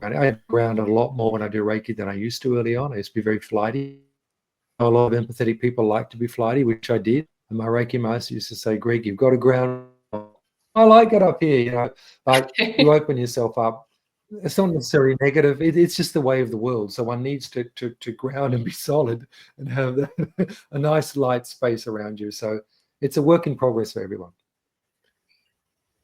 I ground a lot more when I do Reiki than I used to early on. I used to be very flighty. A lot of empathetic people like to be flighty, which I did. And my Reiki master used to say, Greg, you've got to ground. I like it up here, you know, like you open yourself up. It's not necessarily negative. It's just the way of the world. So one needs to ground and be solid and have a nice light space around you. So it's a work in progress for everyone.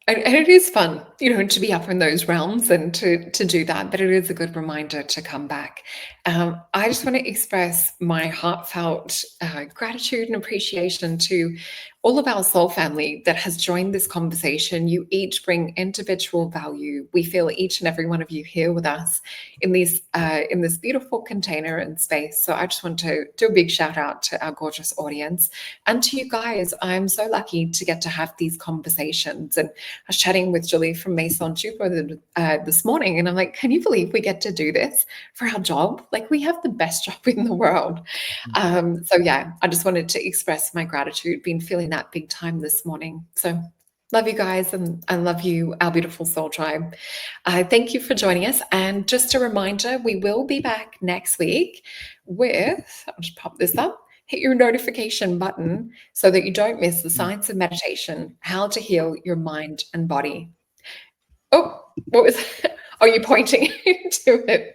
And it is fun, you know, to be up in those realms and to do that. But it is a good reminder to come back. I just want to express my heartfelt gratitude and appreciation to all of our soul family that has joined this conversation. You each bring individual value. We feel each and every one of you here with us in this beautiful container and space. So I just want to do a big shout out to our gorgeous audience and to you guys. I'm so lucky to get to have these conversations. And I was chatting with Julie from Maison Jupiter this morning, and I'm like, can you believe we get to do this for our job? Like, we have the best job in the world. So yeah, I just wanted to express my gratitude, been feeling that big time this morning. So love you guys, and I love you, our beautiful soul tribe. Thank you for joining us. And just a reminder, we will be back next week with, I'll just pop this up, hit your notification button so that you don't miss the science of meditation, how to heal your mind and body. Oh, what was that? Are you pointing to it?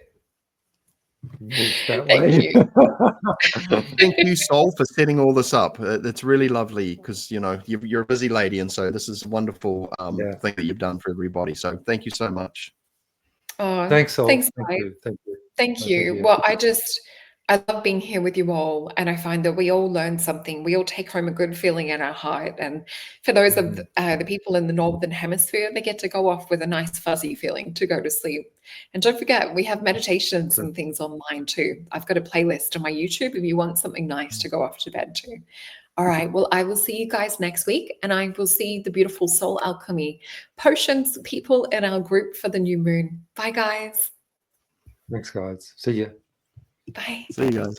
Thank you. Thank you, Sol, for setting all this up. It's really lovely because, you know, you're a busy lady, and so this is a wonderful thing that you've done for everybody. So thank you so much. Oh, thanks, Sol. thanks, Thank guys. you. Thank you. Well, I love being here with you all, and I find that we all learn something. We all take home a good feeling in our heart. And for those of the people in the Northern Hemisphere, they get to go off with a nice fuzzy feeling to go to sleep. And don't forget, we have meditations and things online too. I've got a playlist on my YouTube if you want something nice to go off to bed to. All right. Well, I will see you guys next week, and I will see the beautiful Soul Alchemy potions people in our group for the new moon. Bye, guys. Thanks, guys. See you. Bye. See you guys.